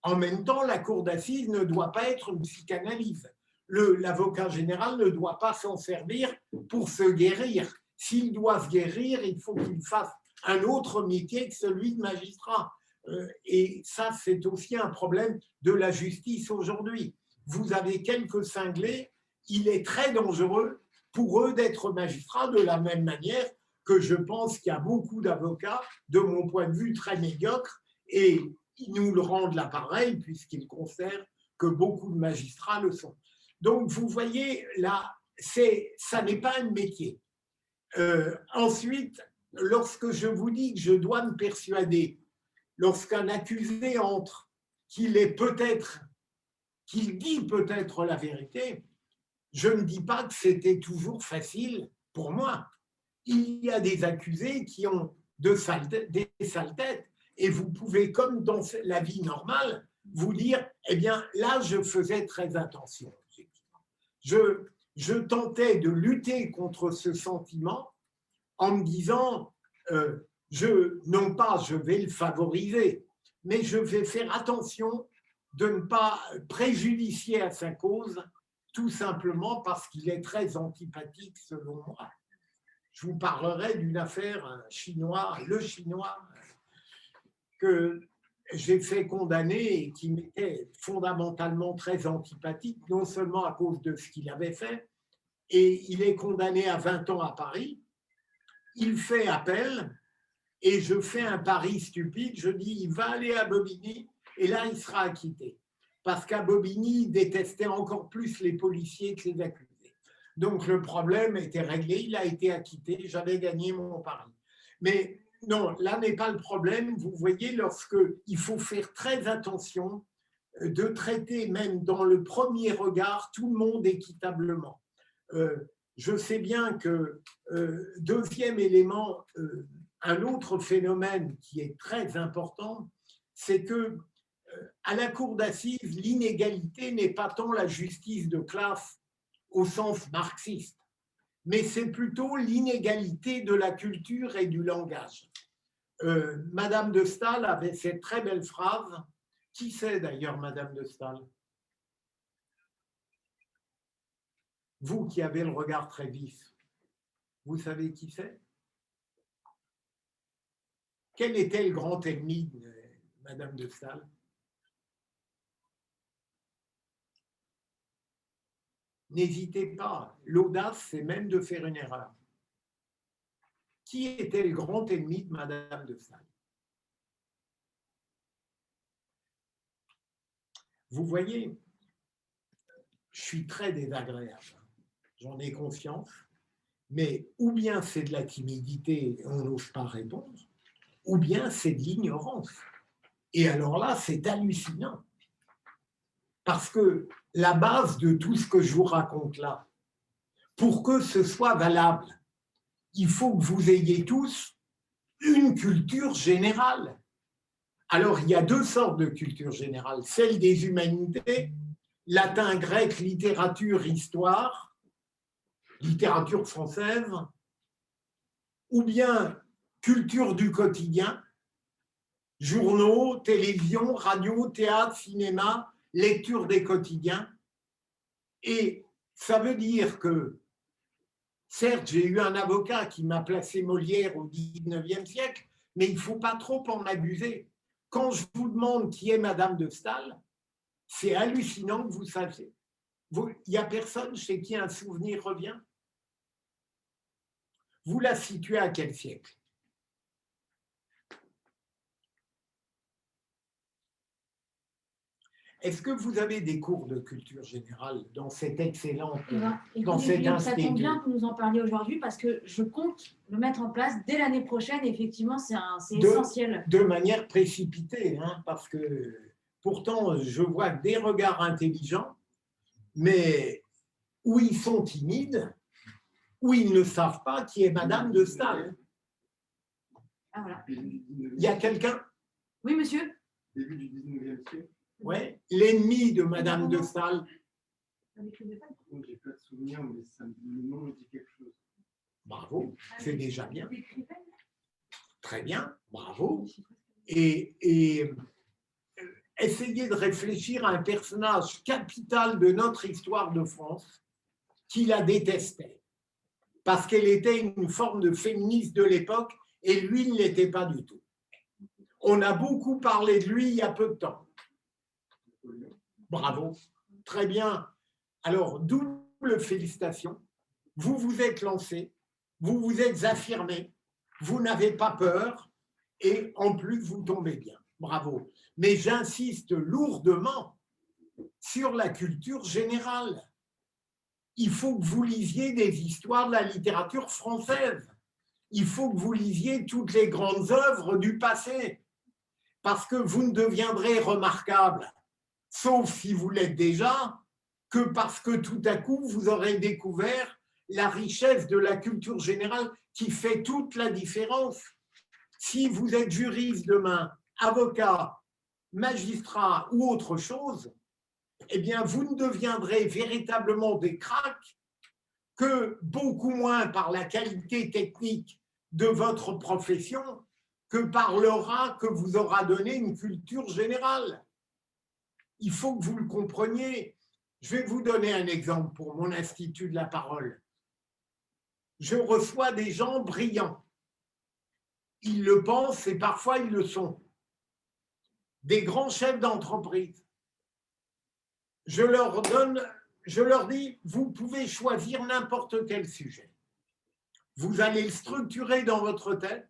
en même temps, la cour d'assises ne doit pas être une psychanalyse. L'avocat général ne doit pas s'en servir pour se guérir. S'il doit se guérir, il faut qu'il fasse un autre métier que celui de magistrat. Et ça, c'est aussi un problème de la justice aujourd'hui. Vous avez quelques cinglés, il est très dangereux pour eux d'être magistrats de la même manière que je pense qu'il y a beaucoup d'avocats, de mon point de vue, très médiocres, et ils nous le rendent là pareil, puisqu'ils considèrent que beaucoup de magistrats le sont. Donc, vous voyez, là, ça n'est pas un métier. Ensuite, lorsque je vous dis que je dois me persuader, lorsqu'un accusé entre, qu'il dit peut-être la vérité, je ne dis pas que c'était toujours facile pour moi. Il y a des accusés qui ont des sales têtes, et vous pouvez, comme dans la vie normale, vous dire, eh bien, là, je faisais très attention. Je tentais de lutter contre ce sentiment en me disant, non pas je vais le favoriser, mais je vais faire attention de ne pas préjudicier à sa cause, tout simplement parce qu'il est très antipathique selon moi. Je vous parlerai d'une affaire chinoise, le chinois, que j'ai fait condamner et qui m'était fondamentalement très antipathique, non seulement à cause de ce qu'il avait fait, et il est condamné à 20 ans à Paris. Il fait appel et je fais un pari stupide, je dis il va aller à Bobigny et là il sera acquitté. Parce qu'à Bobigny, il détestait encore plus les policiers que les accusés. Donc le problème était réglé, il a été acquitté, j'avais gagné mon pari. Mais non, là n'est pas le problème. Vous voyez, lorsqu'il faut faire très attention de traiter même dans le premier regard tout le monde équitablement. Je sais bien que, deuxième élément, un autre phénomène qui est très important, c'est que à la cour d'assises, l'inégalité n'est pas tant la justice de classe au sens marxiste, mais c'est plutôt l'inégalité de la culture et du langage. Madame de Staël avait cette très belle phrase. Qui c'est d'ailleurs Madame de Staël? Vous qui avez le regard très vif, vous savez qui c'est? Quel était le grand ennemi de Madame de Staël? N'hésitez pas, l'audace, c'est même de faire une erreur. Qui était le grand ennemi de Madame de Staël? Vous voyez, je suis très désagréable, j'en ai conscience, mais ou bien c'est de la timidité et on n'ose pas répondre, ou bien c'est de l'ignorance. Et alors là, c'est hallucinant. Parce que la base de tout ce que je vous raconte là, pour que ce soit valable, il faut que vous ayez tous une culture générale. Alors, il y a deux sortes de culture générale, celle des humanités, latin, grec, littérature, histoire, littérature française, ou bien culture du quotidien, journaux, télévision, radio, théâtre, cinéma, lecture des quotidiens. Et ça veut dire que, certes, j'ai eu un avocat qui m'a placé Molière au XIXe siècle, mais il ne faut pas trop en abuser. Quand je vous demande qui est Madame de Staël, c'est hallucinant que vous sachiez. Il n'y a personne chez qui un souvenir revient. Vous la situez à quel siècle? Est-ce que vous avez des cours de culture générale dans cette excellente... dans cet ça tombe bien que nous en parliez aujourd'hui parce que je compte le mettre en place dès l'année prochaine. Effectivement, c'est essentiel. De manière précipitée, hein, parce que pourtant, je vois des regards intelligents, mais où ils sont timides, où ils ne savent pas qui est Madame de Staël. Ah, voilà. Il y a quelqu'un? Oui, monsieur. Début du 19e siècle. Oui, l'ennemi de Madame de Staël. Je n'ai pas de souvenir, mais ça me dit quelque chose. Bravo, c'est déjà bien. Très bien, bravo. Et essayez de réfléchir à un personnage capital de notre histoire de France qui la détestait, parce qu'elle était une forme de féministe de l'époque et lui ne l'était pas du tout. On a beaucoup parlé de lui il y a peu de temps. Bravo, très bien. Alors, double félicitations. Vous vous êtes lancé, vous vous êtes affirmé, vous n'avez pas peur et en plus, vous tombez bien. Bravo. Mais j'insiste lourdement sur la culture générale. Il faut que vous lisiez des histoires de la littérature française. Il faut que vous lisiez toutes les grandes œuvres du passé parce que vous ne deviendrez remarquable, sauf si vous l'êtes déjà, que parce que tout à coup, vous aurez découvert la richesse de la culture générale qui fait toute la différence. Si vous êtes juriste demain, avocat, magistrat ou autre chose, eh bien, vous ne deviendrez véritablement des cracks que beaucoup moins par la qualité technique de votre profession que par l'aura que vous aura donné une culture générale. Il faut que vous le compreniez. Je vais vous donner un exemple pour mon Institut de la parole. Je reçois des gens brillants. Ils le pensent et parfois ils le sont. Des grands chefs d'entreprise. Je leur dis, vous pouvez choisir n'importe quel sujet. Vous allez le structurer dans votre tête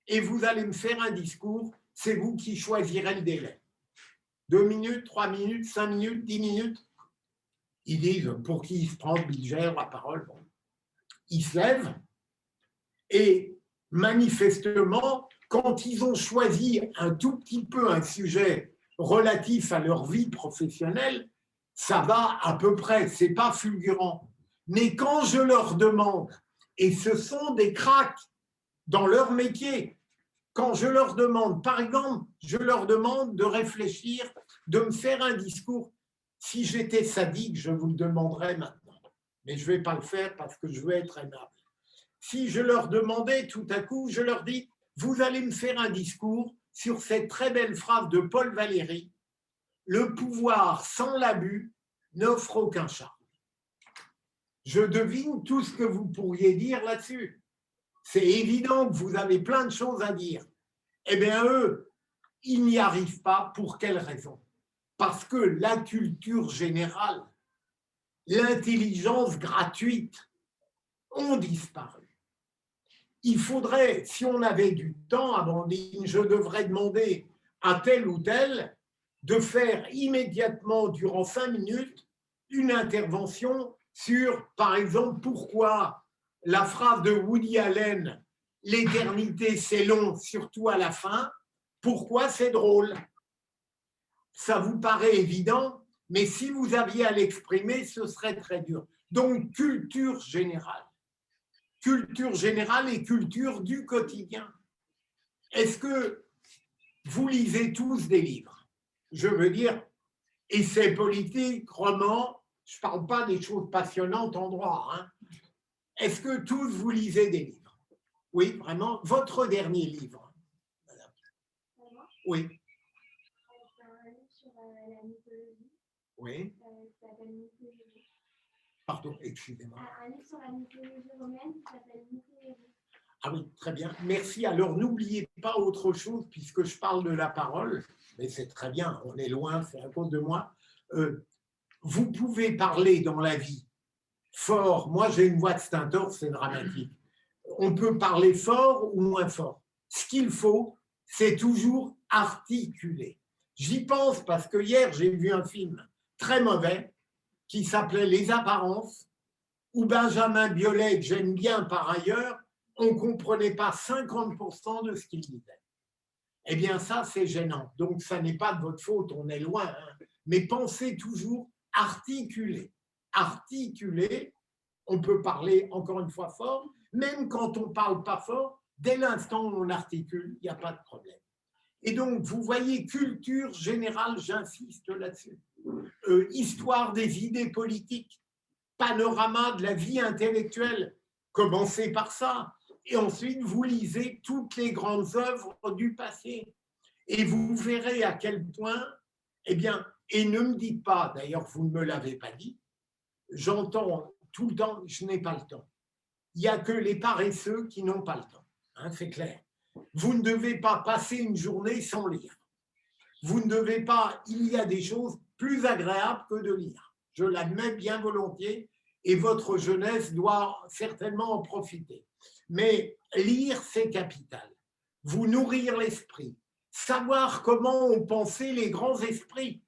et vous allez me faire un discours. C'est vous qui choisirez le délai. 2 minutes, 3 minutes, 5 minutes, 10 minutes. Ils disent, pour qui il se prend, il gère la parole. Bon. Ils se lèvent et manifestement, quand ils ont choisi un tout petit peu un sujet relatif à leur vie professionnelle, ça va à peu près, ce n'est pas fulgurant. Mais quand je leur demande, et ce sont des cracks dans leur métier, quand je leur demande, par exemple, je leur demande de réfléchir, de me faire un discours. Si j'étais sadique, je vous le demanderais maintenant. Mais je ne vais pas le faire parce que je veux être aimable. Si je leur demandais tout à coup, je leur dis, vous allez me faire un discours sur cette très belle phrase de Paul Valéry, le pouvoir sans l'abus n'offre aucun charme. je devine tout ce que vous pourriez dire là-dessus. C'est évident que vous avez plein de choses à dire. Eh bien, eux, ils n'y arrivent pas. Pour quelle raison? Parce que la culture générale, l'intelligence gratuite ont disparu. Il faudrait, si on avait du temps, Amandine, je devrais demander à tel ou tel de faire immédiatement, durant 5 minutes, une intervention sur, par exemple, pourquoi la phrase de Woody Allen, l'éternité c'est long, surtout à la fin, pourquoi c'est drôle? Ça vous paraît évident, mais si vous aviez à l'exprimer, ce serait très dur. Donc, culture générale et culture du quotidien. Est-ce que vous lisez tous des livres? Je veux dire, essais politiques, romans, je ne parle pas des choses passionnantes en droit. Hein. Est-ce que tous vous lisez des livres? Oui, vraiment. Votre dernier livre? Oui. Un livre sur la mythologie. Oui. Qui s'appelle Mythologie. Pardon, excusez-moi. Un livre sur la mythologie romaine qui s'appelle Mythologie. Ah oui, très bien. Merci. Alors, n'oubliez pas autre chose, puisque je parle de la parole, mais c'est très bien, on est loin, c'est à cause de moi. Vous pouvez parler dans la vie fort. Moi, j'ai une voix de stentor, c'est dramatique. On peut parler fort ou moins fort. Ce qu'il faut, c'est toujours articuler. J'y pense parce que hier, j'ai vu un film très mauvais qui s'appelait Les Apparences, où Benjamin Biolay, que j'aime bien par ailleurs, on ne comprenait pas 50% de ce qu'il disait. Eh bien, ça, c'est gênant. Donc, ça n'est pas de votre faute, on est loin. Hein. Mais pensez toujours articuler. Articuler, on peut parler encore une fois fort, même quand on ne parle pas fort, dès l'instant où on articule, il n'y a pas de problème. Et donc, vous voyez, culture générale, j'insiste là-dessus. Histoire des idées politiques, panorama de la vie intellectuelle, commencez par ça. Et ensuite, vous lisez toutes les grandes œuvres du passé. Et vous verrez à quel point, eh bien, et ne me dites pas, d'ailleurs, vous ne me l'avez pas dit, j'entends tout le temps, je n'ai pas le temps. Il n'y a que les paresseux qui n'ont pas le temps, hein, c'est clair. Vous ne devez pas passer une journée sans lire. Vous ne devez pas, il y a des choses plus agréables que de lire. Je l'admets bien volontiers et votre jeunesse doit certainement en profiter. Mais lire, c'est capital. Vous nourrir l'esprit, savoir comment ont pensé les grands esprits,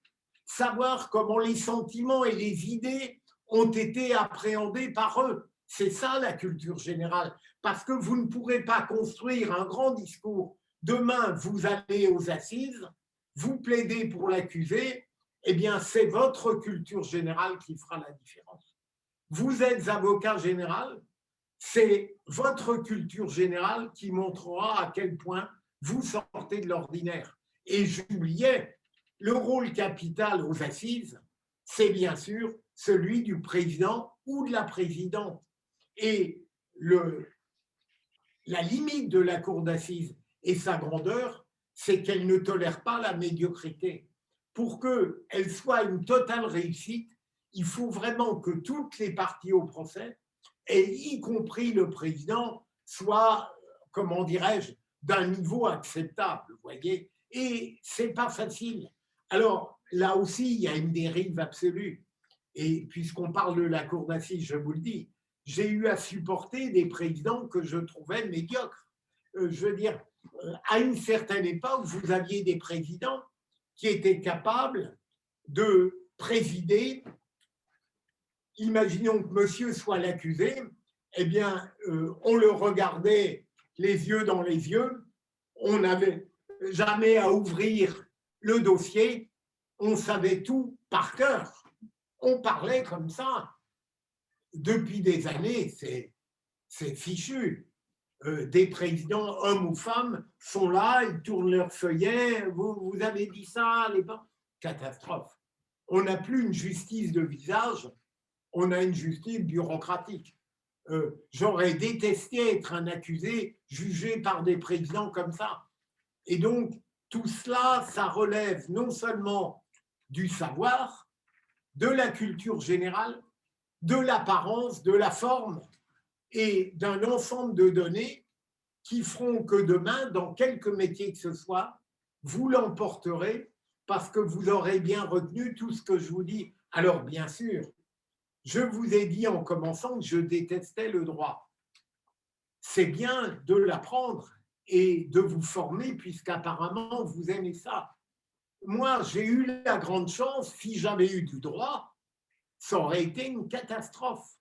savoir comment les sentiments et les idées ont été appréhendés par eux. C'est ça la culture générale, parce que vous ne pourrez pas construire un grand discours. Demain, vous allez aux assises, vous plaidez pour l'accusé, eh bien, c'est votre culture générale qui fera la différence. Vous êtes avocat général, c'est votre culture générale qui montrera à quel point vous sortez de l'ordinaire. Et j'oubliais, le rôle capital aux assises, c'est bien sûr celui du président ou de la présidente. Et la limite de la cour d'assises et sa grandeur, c'est qu'elle ne tolère pas la médiocrité. Pour qu'elle soit une totale réussite, il faut vraiment que toutes les parties au procès, et y compris le président, soient, comment dirais-je, d'un niveau acceptable, vous voyez. Et ce n'est pas facile. Alors, là aussi, il y a une dérive absolue. Et puisqu'on parle de la cour d'assises, je vous le dis, j'ai eu à supporter des présidents que je trouvais médiocres. Je veux dire, à une certaine époque, vous aviez des présidents qui étaient capables de présider. Imaginons que monsieur soit l'accusé, eh bien, on le regardait les yeux dans les yeux, on n'avait jamais à ouvrir le dossier, on savait tout par cœur. On parlait comme ça. Depuis des années, c'est fichu. Des présidents, hommes ou femmes, sont là, ils tournent leur feuillet, vous avez dit ça, les gens. Catastrophe. On n'a plus une justice de visage, on a une justice bureaucratique. J'aurais détesté être un accusé jugé par des présidents comme ça. Et donc, tout cela, ça relève non seulement du savoir, de la culture générale, de l'apparence, de la forme et d'un ensemble de données qui feront que demain, dans quelque métier que ce soit, vous l'emporterez parce que vous aurez bien retenu tout ce que je vous dis. Alors, bien sûr, je vous ai dit en commençant que je détestais le droit. C'est bien de l'apprendre et de vous former puisqu'apparemment, vous aimez ça. Moi, j'ai eu la grande chance, si j'avais eu du droit, ça aurait été une catastrophe.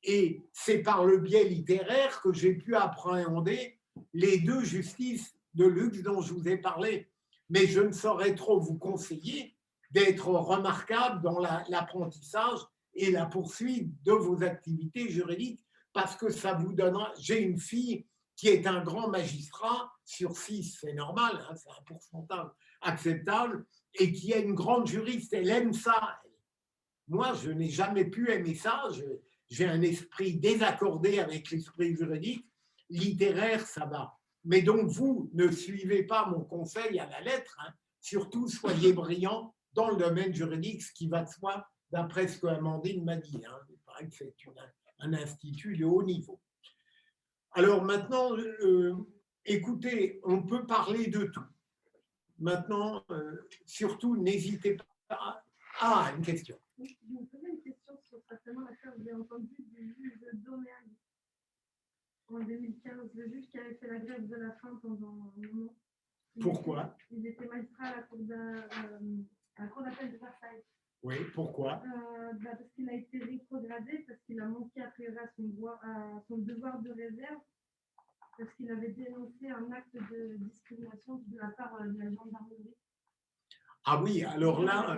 Et c'est par le biais littéraire que j'ai pu appréhender les deux justices de luxe dont je vous ai parlé. Mais je ne saurais trop vous conseiller d'être remarquable dans l'apprentissage et la poursuite de vos activités juridiques parce que ça vous donnera… J'ai une fille qui est un grand magistrat, sur 6, c'est normal, hein, c'est un pourcentage acceptable, et qui est une grande juriste, elle aime ça. Moi, je n'ai jamais pu aimer ça, j'ai un esprit désaccordé avec l'esprit juridique, littéraire, ça va. Mais donc, vous ne suivez pas mon conseil à la lettre, hein. Surtout, soyez brillant dans le domaine juridique, ce qui va de soi, d'après ce que Amandine m'a dit. Hein. Il paraît que c'est un institut de haut niveau. Alors maintenant, écoutez, on peut parler de tout. Maintenant, surtout, n'hésitez pas. Ah, une question. Je me posais une question sur certainement l'affaire, j'ai entendu du juge Domergue en 2015, le juge qui avait fait la grève de la faim pendant un moment. Pourquoi? Il était magistrat à la cour d'appel de Versailles. Oui, pourquoi? Parce qu'il a été rétrogradé, parce qu'il a manqué a priori à son devoir de réserve, parce qu'il avait dénoncé un acte de discrimination de la part de la gendarmerie. Ah oui, alors là,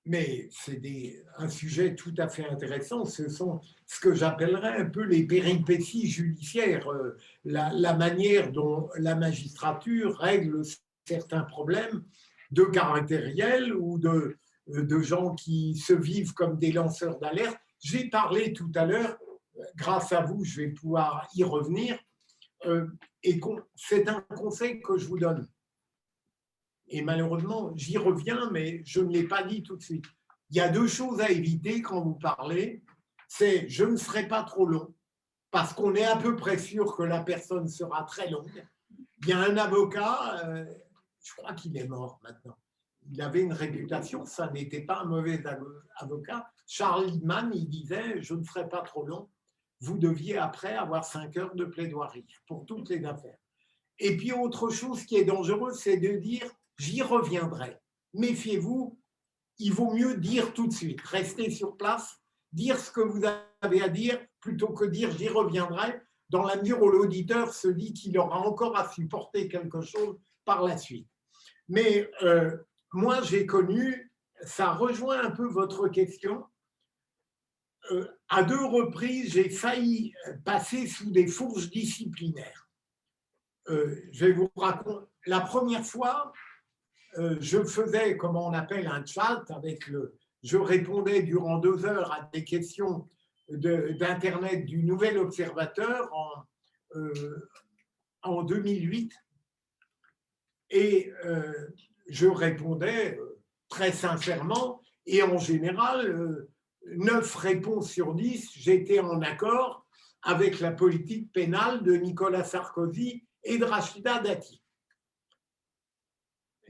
mais c'est un sujet tout à fait intéressant. Ce sont ce que j'appellerais un peu les péripéties judiciaires, la manière dont la magistrature règle certains problèmes de caractériel ou de gens qui se vivent comme des lanceurs d'alerte. J'ai parlé tout à l'heure, grâce à vous, je vais pouvoir y revenir, et c'est un conseil que je vous donne. Et malheureusement, j'y reviens, mais je ne l'ai pas dit tout de suite. Il y a deux choses à éviter quand vous parlez. C'est je ne serai pas trop long, parce qu'on est à peu près sûr que la personne sera très longue. Il y a un avocat, je crois qu'il est mort maintenant. Il avait une réputation, ça n'était pas un mauvais avocat. Charles Liebman, il disait je ne serai pas trop long. Vous deviez après avoir 5 heures de plaidoirie pour toutes les affaires. Et puis autre chose qui est dangereuse, c'est de dire j'y reviendrai. Méfiez-vous, il vaut mieux dire tout de suite, rester sur place, dire ce que vous avez à dire, plutôt que dire j'y reviendrai, dans la mesure où l'auditeur se dit qu'il aura encore à supporter quelque chose par la suite. Mais moi, j'ai connu, ça rejoint un peu votre question, à 2 reprises, j'ai failli passer sous des fourches disciplinaires. Je vais vous raconter. La première fois, je faisais, comment on appelle, un chat avec je répondais durant 2 heures à des questions d'Internet du Nouvel Observateur en 2008. Et je répondais très sincèrement et en général, 9 réponses sur 10, j'étais en accord avec la politique pénale de Nicolas Sarkozy et de Rachida Dati.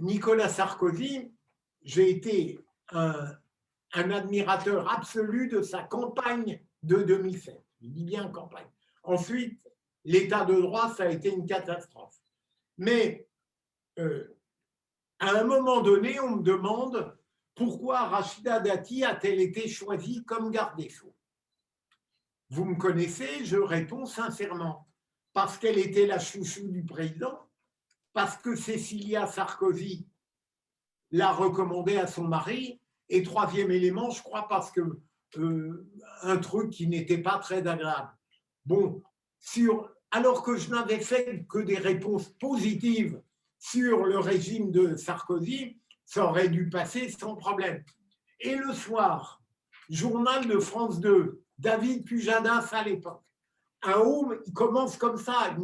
Nicolas Sarkozy, j'ai été un admirateur absolu de sa campagne de 2007. Je dis bien campagne. Ensuite, l'état de droit, ça a été une catastrophe. Mais à un moment donné, on me demande pourquoi Rachida Dati a-t-elle été choisie comme garde des Sceaux. Vous me connaissez, je réponds sincèrement. Parce qu'elle était la chouchou du président, parce que Cécilia Sarkozy l'a recommandée à son mari, et 3e élément, je crois, parce que un truc qui n'était pas très agréable. Bon, alors que je n'avais fait que des réponses positives sur le régime de Sarkozy, ça aurait dû passer sans problème. Et le soir, journal de France 2, David Pujadas à l'époque, il commence comme ça,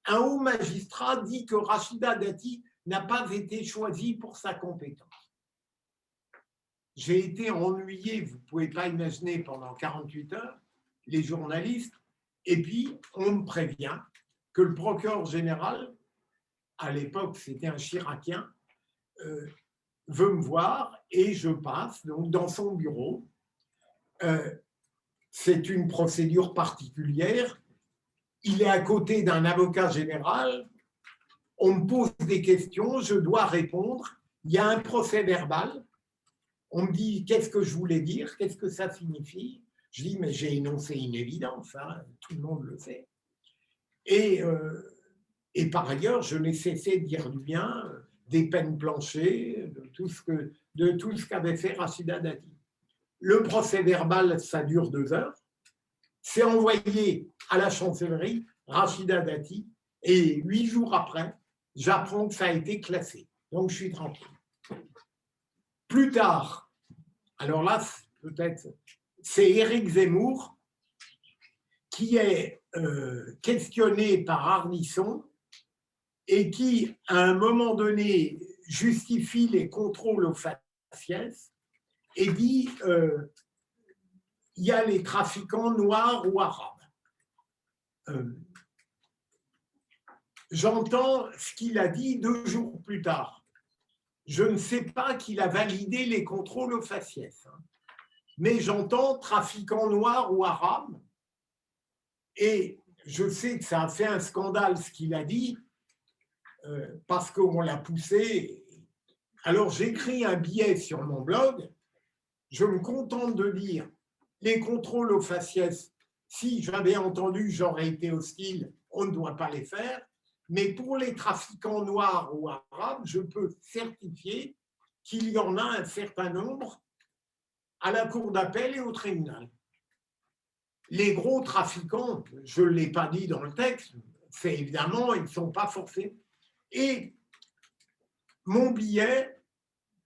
un haut magistrat dit que Rachida Dati n'a pas été choisie pour sa compétence. j'ai été ennuyé, vous ne pouvez pas imaginer, pendant 48 heures, les journalistes, et puis on me prévient que le procureur général, à l'époque c'était un Chiracien, veut me voir et je passe donc dans son bureau. C'est une procédure particulière. Il est à côté d'un avocat général. On me pose des questions, je dois répondre. Il y a un procès verbal. On me dit qu'est-ce que je voulais dire, qu'est-ce que ça signifie. Je dis mais j'ai énoncé une évidence, hein, tout le monde le sait. Et par ailleurs, je n'ai cessé de dire du bien des peines planchées, de tout ce qu'avait fait Rachida Dati. Le procès verbal, ça dure 2 heures. C'est envoyé à la chancellerie, Rachida Dati, et 8 jours après, j'apprends que ça a été classé. Donc, je suis tranquille. Plus tard, alors là, peut-être, c'est Éric Zemmour qui est questionné par Ardisson et qui, à un moment donné, justifie les contrôles aux faciès et dit il y a les trafiquants noirs ou arabes. J'entends ce qu'il a dit 2 jours plus tard. Je ne sais pas qu'il a validé les contrôles aux faciès, hein, mais j'entends trafiquants noirs ou arabes et je sais que ça a fait un scandale ce qu'il a dit parce qu'on l'a poussé. Alors j'écris un billet sur mon blog, je me contente de dire les contrôles aux faciès, si j'avais entendu, j'aurais été hostile, on ne doit pas les faire. Mais pour les trafiquants noirs ou arabes, je peux certifier qu'il y en a un certain nombre à la cour d'appel et au tribunal. Les gros trafiquants, je ne l'ai pas dit dans le texte, c'est évidemment, ils ne sont pas forcés. Et mon billet,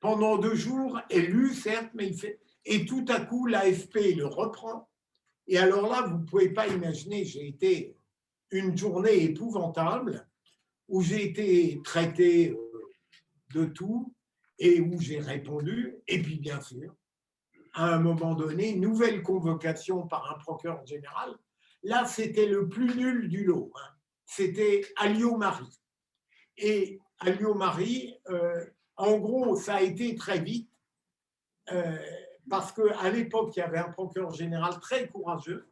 pendant 2 jours, est lu, certes, mais il fait... Et tout à coup, l'AFP le reprend. Et alors là, vous ne pouvez pas imaginer, j'ai été une journée épouvantable où j'ai été traité de tout et où j'ai répondu. Et puis, bien sûr, à un moment donné, nouvelle convocation par un procureur général. Là, c'était le plus nul du lot. Hein. C'était Alliot-Marie. Et Alliot-Marie, en gros, ça a été très vite. Parce qu'à l'époque, il y avait un procureur général très courageux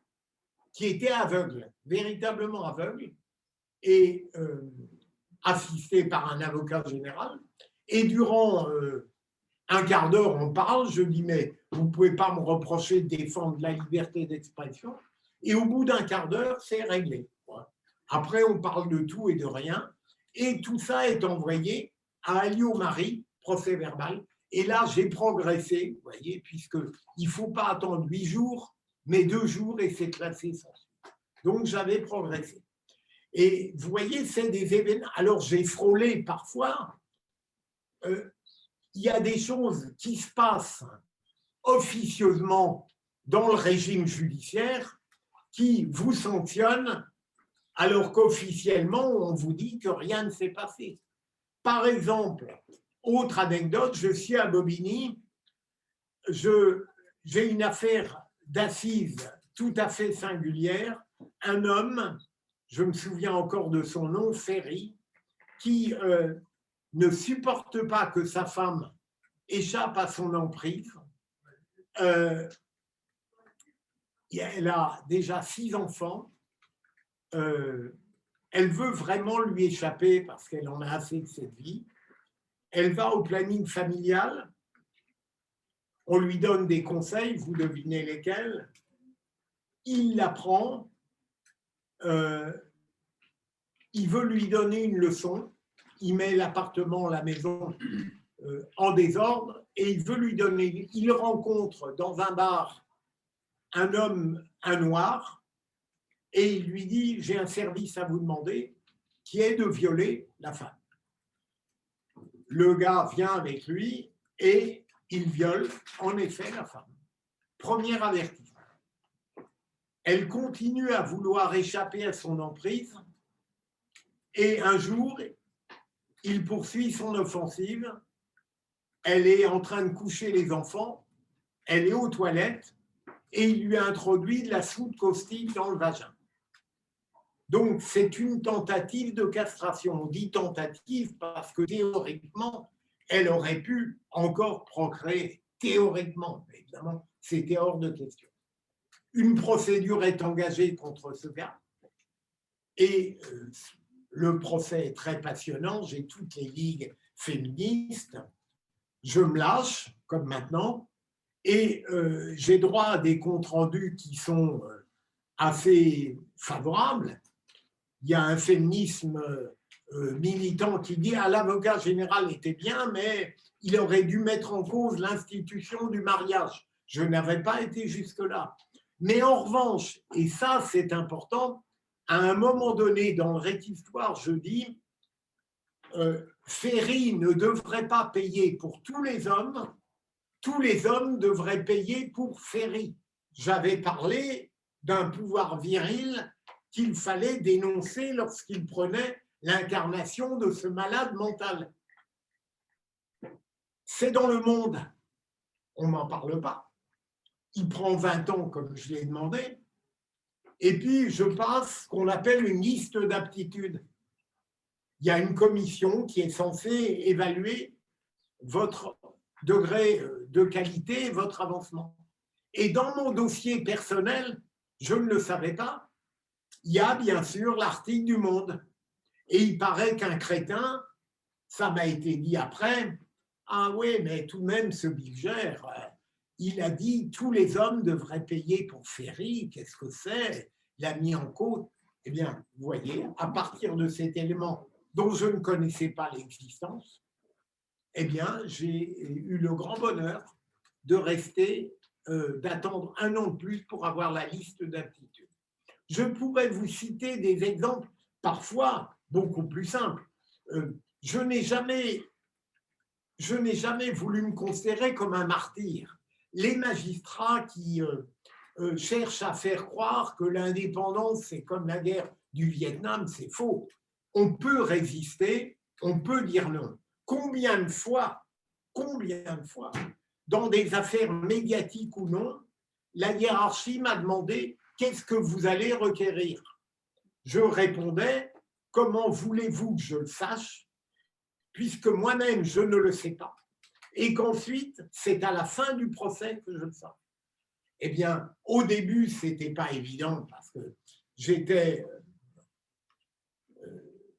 qui était aveugle, véritablement aveugle, et assisté par un avocat général. Et durant un quart d'heure, on parle, je dis, mais vous ne pouvez pas me reprocher de défendre la liberté d'expression. Et au bout d'un quart d'heure, c'est réglé. Après, on parle de tout et de rien. Et tout ça est envoyé à Alliot-Marie, procès verbal. Et là, j'ai progressé, vous voyez, puisqu'il ne faut pas attendre 8 jours, mais 2 jours et c'est classé sans suite. Donc, j'avais progressé. Et vous voyez, c'est des événements. Alors, j'ai frôlé parfois. Il y a des choses qui se passent officieusement dans le régime judiciaire qui vous sanctionnent alors qu'officiellement, on vous dit que rien ne s'est passé. Par exemple, autre anecdote, je suis à Bobigny, j'ai une affaire d'assises tout à fait singulière, un homme, je me souviens encore de son nom, Ferry, qui ne supporte pas que sa femme échappe à son emprise. Elle a déjà 6 enfants. Elle veut vraiment lui échapper parce qu'elle en a assez de cette vie. Elle va au planning familial. On lui donne des conseils, vous devinez lesquels. Il la prend. Il veut lui donner une leçon. Il met l'appartement, la maison en désordre et il veut lui donner. Il rencontre dans un bar un homme, un noir, et il lui dit « J'ai un service à vous demander qui est de violer la femme ». Le gars vient avec lui et il viole en effet la femme. Premier avertissement. Elle continue à vouloir échapper à son emprise et un jour, il poursuit son offensive. Elle est en train de coucher les enfants elle est aux toilettes et il lui a introduit de la soude caustique dans le vagin. Donc, c'est une tentative de castration. On dit tentative parce que théoriquement, elle aurait pu encore procréer. Théoriquement, évidemment, c'était hors de question. Une procédure est engagée contre ce gars et le procès est très passionnant. J'ai toutes les ligues féministes. Je me lâche, comme maintenant, et j'ai droit à des comptes rendus qui sont assez favorables. Il y a un féminisme militant qui dit ah, l'avocat général était bien, mais il aurait dû mettre en cause l'institution du mariage. Je n'avais pas été jusque-là. Mais en revanche, et ça c'est important, à un moment donné dans le réquisitoire, je dis Ferry ne devrait pas payer pour tous les hommes devraient payer pour Ferry. J'avais parlé d'un pouvoir viril qu'il fallait dénoncer lorsqu'il prenait l'incarnation de ce malade mental. C'est dans le monde, on n'en parle pas. Il prend 20 ans, comme je l'ai demandé, et puis je passe ce qu'on appelle une liste d'aptitudes. Il y a une commission qui est censée évaluer votre degré de qualité, votre avancement. Et dans mon dossier personnel, je ne le savais pas, il y a bien sûr l'article du Monde. Et il paraît qu'un crétin, ça m'a été dit après, ah oui, mais tout de même, ce Bilger, il a dit tous les hommes devraient payer pour Ferry, qu'est-ce que c'est? Il a mis en cause. Eh bien, vous voyez, à partir de cet élément dont je ne connaissais pas l'existence, eh bien, j'ai eu le grand bonheur de rester, d'attendre un an de plus pour avoir la liste d'aptitudes. Je pourrais vous citer des exemples, parfois beaucoup plus simples. Je n'ai jamais voulu me considérer comme un martyr. Les magistrats qui cherchent à faire croire que l'indépendance, c'est comme la guerre du Vietnam, c'est faux. On peut résister, on peut dire non. Combien de fois, dans des affaires médiatiques ou non, la hiérarchie m'a demandé « Qu'est-ce que vous allez requérir ?» Je répondais « Comment voulez-vous que je le sache, puisque moi-même, je ne le sais pas, et qu'ensuite, c'est à la fin du procès que je le sache. » Eh bien, au début, ce n'était pas évident, parce que j'étais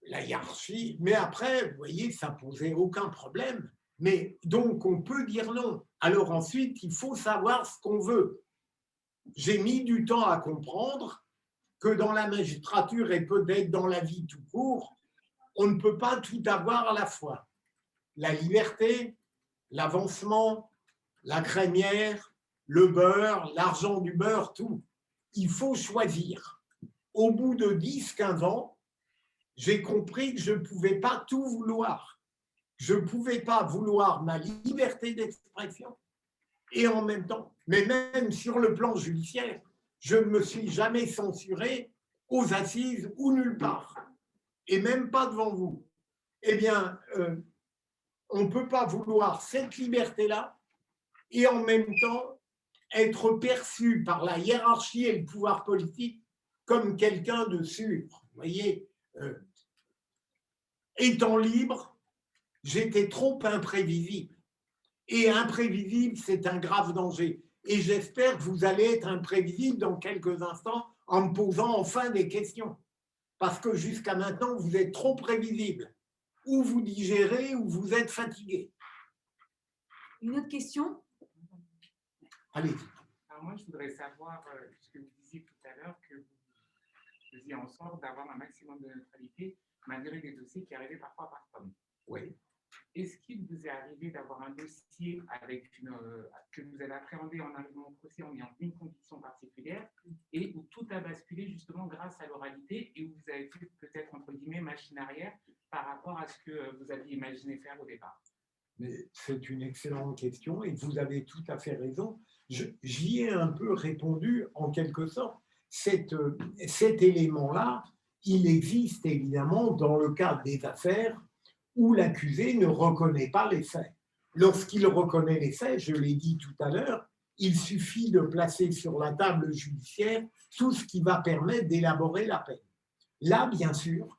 la hiérarchie, mais après, vous voyez, ça ne posait aucun problème. Mais donc, on peut dire non. Alors ensuite, il faut savoir ce qu'on veut. J'ai mis du temps à comprendre que dans la magistrature et peut-être dans la vie tout court, on ne peut pas tout avoir à la fois. La liberté, l'avancement, la crémière, le beurre, l'argent du beurre, tout. Il faut choisir. Au bout de 10-15 ans, j'ai compris que je ne pouvais pas tout vouloir. Je ne pouvais pas vouloir ma liberté d'expression et en même temps, mais même sur le plan judiciaire, je ne me suis jamais censuré aux assises ou nulle part, et même pas devant vous. Eh bien, on ne peut pas vouloir cette liberté-là et en même temps être perçu par la hiérarchie et le pouvoir politique comme quelqu'un de sûr. Vous voyez, étant libre, j'étais trop imprévisible. Et imprévisible, c'est un grave danger. Et j'espère que vous allez être imprévisible dans quelques instants en me posant enfin des questions. Parce que jusqu'à maintenant, vous êtes trop prévisible. Ou vous digérez, ou vous êtes fatigué. Une autre question? Allez. Alors moi, je voudrais savoir ce que vous disiez tout à l'heure, que vous faisiez en sorte d'avoir un maximum de neutralité malgré des dossiers qui arrivaient parfois par tome. Oui. Est-ce qu'il vous est arrivé d'avoir un dossier que vous avez appréhendé en arrivant au procès en ayant une condition particulière et où tout a basculé justement grâce à l'oralité et où vous avez fait peut-être entre guillemets machine arrière par rapport à ce que vous aviez imaginé faire au départ? Mais c'est une excellente question et vous avez tout à fait raison. J'y ai un peu répondu en quelque sorte. Cet élément-là, il existe évidemment dans le cadre des affaires où l'accusé ne reconnaît pas les faits. Lorsqu'il reconnaît les faits, je l'ai dit tout à l'heure, il suffit de placer sur la table judiciaire tout ce qui va permettre d'élaborer la peine. Là, bien sûr,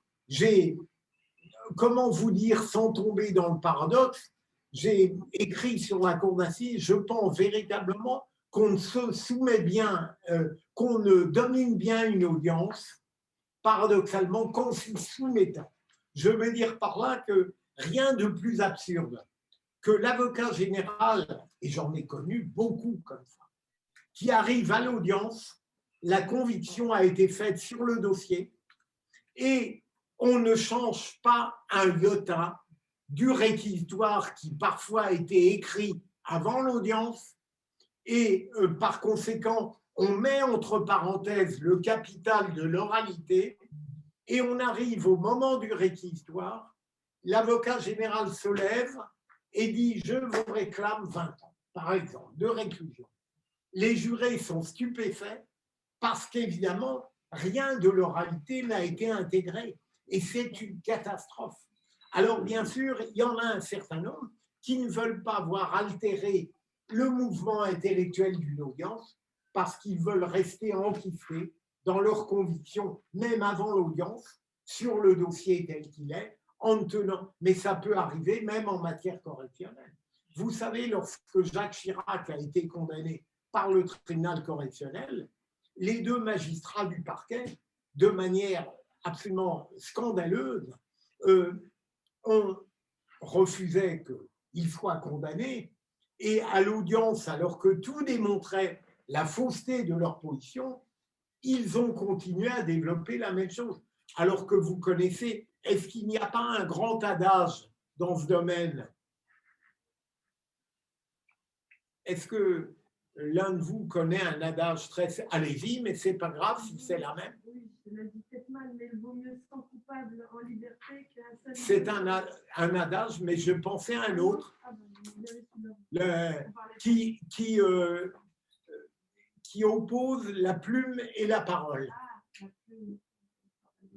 comment vous dire sans tomber dans le paradoxe, j'ai écrit sur la cour d'assises, je pense véritablement qu'on se soumet bien, qu'on ne domine bien une audience, paradoxalement, qu'en s'y soumettant. Je veux dire par là que rien de plus absurde que l'avocat général, et j'en ai connu beaucoup comme ça, qui arrive à l'audience, la conviction a été faite sur le dossier et on ne change pas un iota du réquisitoire qui parfois a été écrit avant l'audience et par conséquent, on met entre parenthèses le capital de l'oralité et on arrive au moment du réquisitoire, l'avocat général se lève et dit « je vous réclame 20 ans », par exemple, de réclusion. Les jurés sont stupéfaits parce qu'évidemment, rien de l'oralité n'a été intégré et c'est une catastrophe. Alors bien sûr, il y en a un certain nombre qui ne veulent pas voir altérer le mouvement intellectuel d'une audience parce qu'ils veulent rester enquistés dans leurs convictions, même avant l'audience, sur le dossier tel qu'il est, en tenant. Mais ça peut arriver même en matière correctionnelle. Vous savez, lorsque Jacques Chirac a été condamné par le tribunal correctionnel, les deux magistrats du parquet, de manière absolument scandaleuse, on refusait qu'il soit condamné et à l'audience, alors que tout démontrait la fausseté de leur position, ils ont continué à développer la même chose. Alors que vous connaissez, est-ce qu'il n'y a pas un grand adage dans ce domaine? Est-ce que l'un de vous connaît un adage très... Allez-y, mais ce n'est pas grave si c'est la même. Oui, je l'ai dit peut-être mal, mais il vaut mieux 100 coupables en liberté qu'un seul. C'est un adage, mais je pensais à un autre qui oppose la plume et la parole.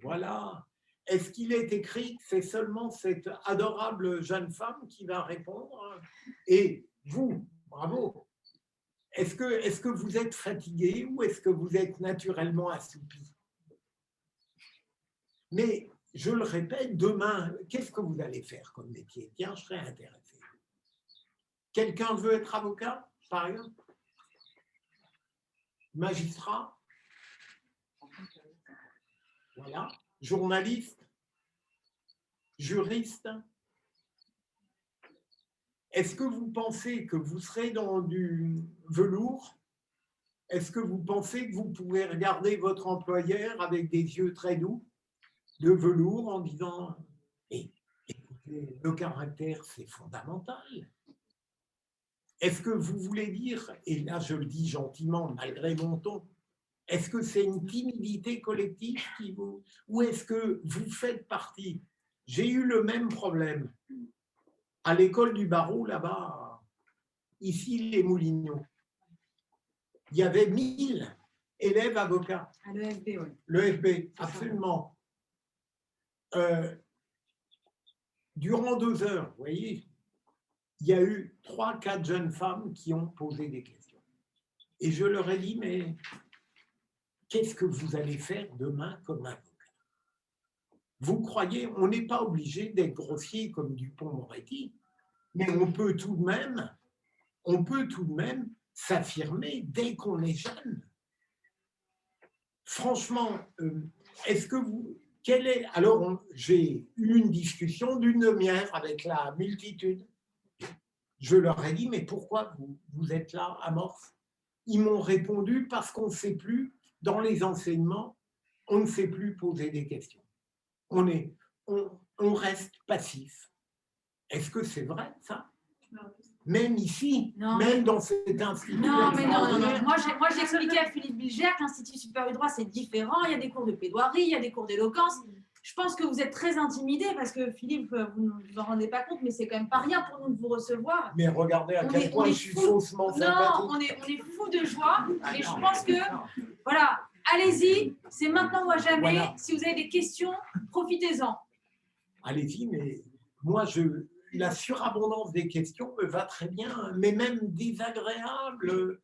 Voilà. Est-ce qu'il est écrit que c'est seulement cette adorable jeune femme qui va répondre? Et vous, bravo. Est-ce que vous êtes fatigué ou est-ce que vous êtes naturellement assoupi? Mais je le répète, demain, qu'est-ce que vous allez faire comme métier? Tiens, je serais intéressé. Quelqu'un veut être avocat, par exemple? Magistrat? Voilà. Journaliste? Juriste? Est-ce que vous pensez que vous serez dans du velours? Est-ce que vous pensez que vous pourrez regarder votre employeur avec des yeux très doux, de velours, en disant écoutez, le caractère, c'est fondamental? Est-ce que vous voulez dire, et là je le dis gentiment malgré mon ton, est-ce que c'est une timidité collective qui vous... Ou est-ce que vous faites partie? J'ai eu le même problème à l'école du barreau, là-bas, ici, les Moulineaux. Il y avait 1000 élèves avocats. À l'EFB, oui. L'EFB, absolument. Durant 2 heures, vous voyez, il y a eu 3-4 jeunes femmes qui ont posé des questions. Et je leur ai dit, mais qu'est-ce que vous allez faire demain comme avocat? Vous croyez, on n'est pas obligé d'être grossier comme Dupond-Moretti, mais on peut tout de même s'affirmer dès qu'on est jeune. Franchement, est-ce que vous... Alors, j'ai eu une discussion d'une demi-heure avec la multitude. Je leur ai dit, mais pourquoi vous êtes là, amorphe? Ils m'ont répondu, parce qu'on ne sait plus, dans les enseignements, on ne sait plus poser des questions. On reste passif. Est-ce que c'est vrai, ça? Même ici, non, même dans cet institut. Non, mais non. Moi, j'ai expliqué à Philippe Bilger que l'Institut supérieur du droit, c'est différent. Il y a des cours de plaidoirie, il y a des cours d'éloquence. Je pense que vous êtes très intimidé parce que Philippe, vous ne vous en rendez pas compte, mais c'est quand même pas rien pour nous de vous recevoir. Mais regardez à quel point je suis faussement sympathique. Non, on est fous de joie. Et je pense que, voilà, allez-y, c'est maintenant ou à jamais. Voilà. Si vous avez des questions, profitez-en. Allez-y, mais moi, la surabondance des questions me va très bien, mais même désagréable.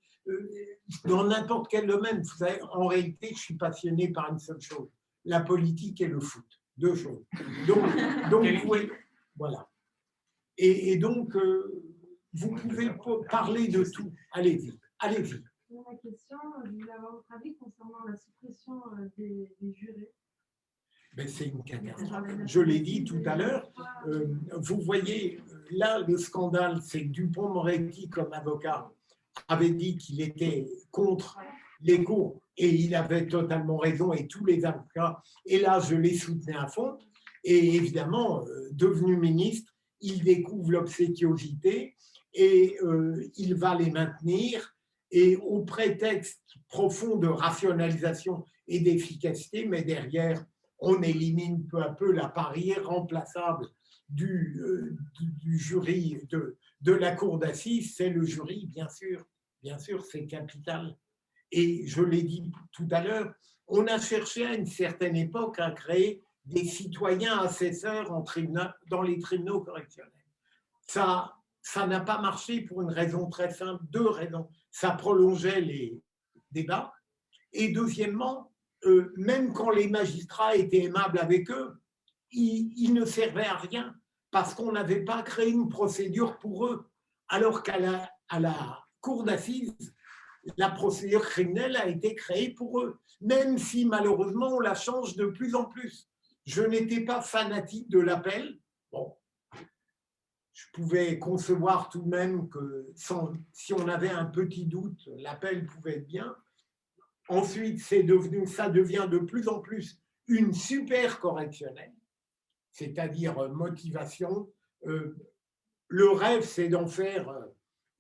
dans n'importe quel domaine. Vous savez, en réalité, je suis passionné par une seule chose, la politique et le foot. Deux choses. Donc oui, voilà. Et donc, vous pouvez parler de tout. Allez-y, allez-y. La question, je voulais avoir votre avis concernant la suppression des jurés. Ben, c'est une catastrophe. Je l'ai dit tout à l'heure. Vous voyez, là, le scandale, c'est que Dupond-Moretti, comme avocat, avait dit qu'il était contre les cours et il avait totalement raison, et tous les avocats, et là, je les soutenais à fond. Et évidemment, devenu ministre, il découvre l'obséquiosité et il va les maintenir. Et au prétexte profond de rationalisation et d'efficacité, mais derrière, on élimine peu à peu la part irremplaçable du jury de la cour d'assises, c'est le jury, bien sûr, c'est capital. Et je l'ai dit tout à l'heure, on a cherché à une certaine époque à créer des citoyens assesseurs dans les tribunaux correctionnels. Ça n'a pas marché pour une raison très simple, deux raisons. Ça prolongeait les débats. Et deuxièmement, même quand les magistrats étaient aimables avec eux, ils ne servaient à rien parce qu'on n'avait pas créé une procédure pour eux. Alors qu'à la cour d'assises, la procédure criminelle a été créée pour eux, même si malheureusement on la change de plus en plus. Je n'étais pas fanatique de l'appel. Bon, je pouvais concevoir tout de même que si on avait un petit doute, l'appel pouvait être bien. Ensuite, ça devient de plus en plus une super correctionnelle, c'est-à-dire motivation. Le rêve, c'est d'en faire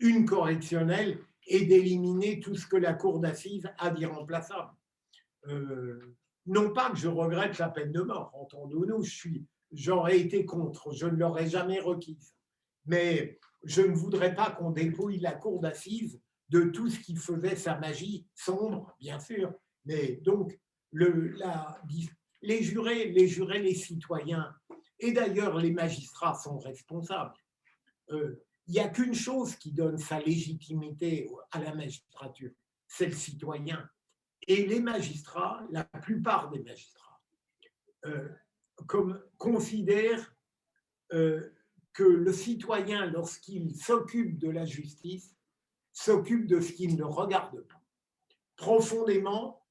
une correctionnelle et d'éliminer tout ce que la cour d'assises a d'irremplaçable. Non pas que je regrette la peine de mort, entendons-nous, j'aurais été contre, je ne l'aurais jamais requise. Mais je ne voudrais pas qu'on dépouille la cour d'assises de tout ce qui faisait sa magie sombre, bien sûr. Mais donc, les jurés, les citoyens, et d'ailleurs les magistrats sont responsables. Il n'y a qu'une chose qui donne sa légitimité à la magistrature, c'est le citoyen. Et les magistrats, la plupart des magistrats, considèrent que le citoyen, lorsqu'il s'occupe de la justice, s'occupe de ce qui ne le regarde pas. Profondément,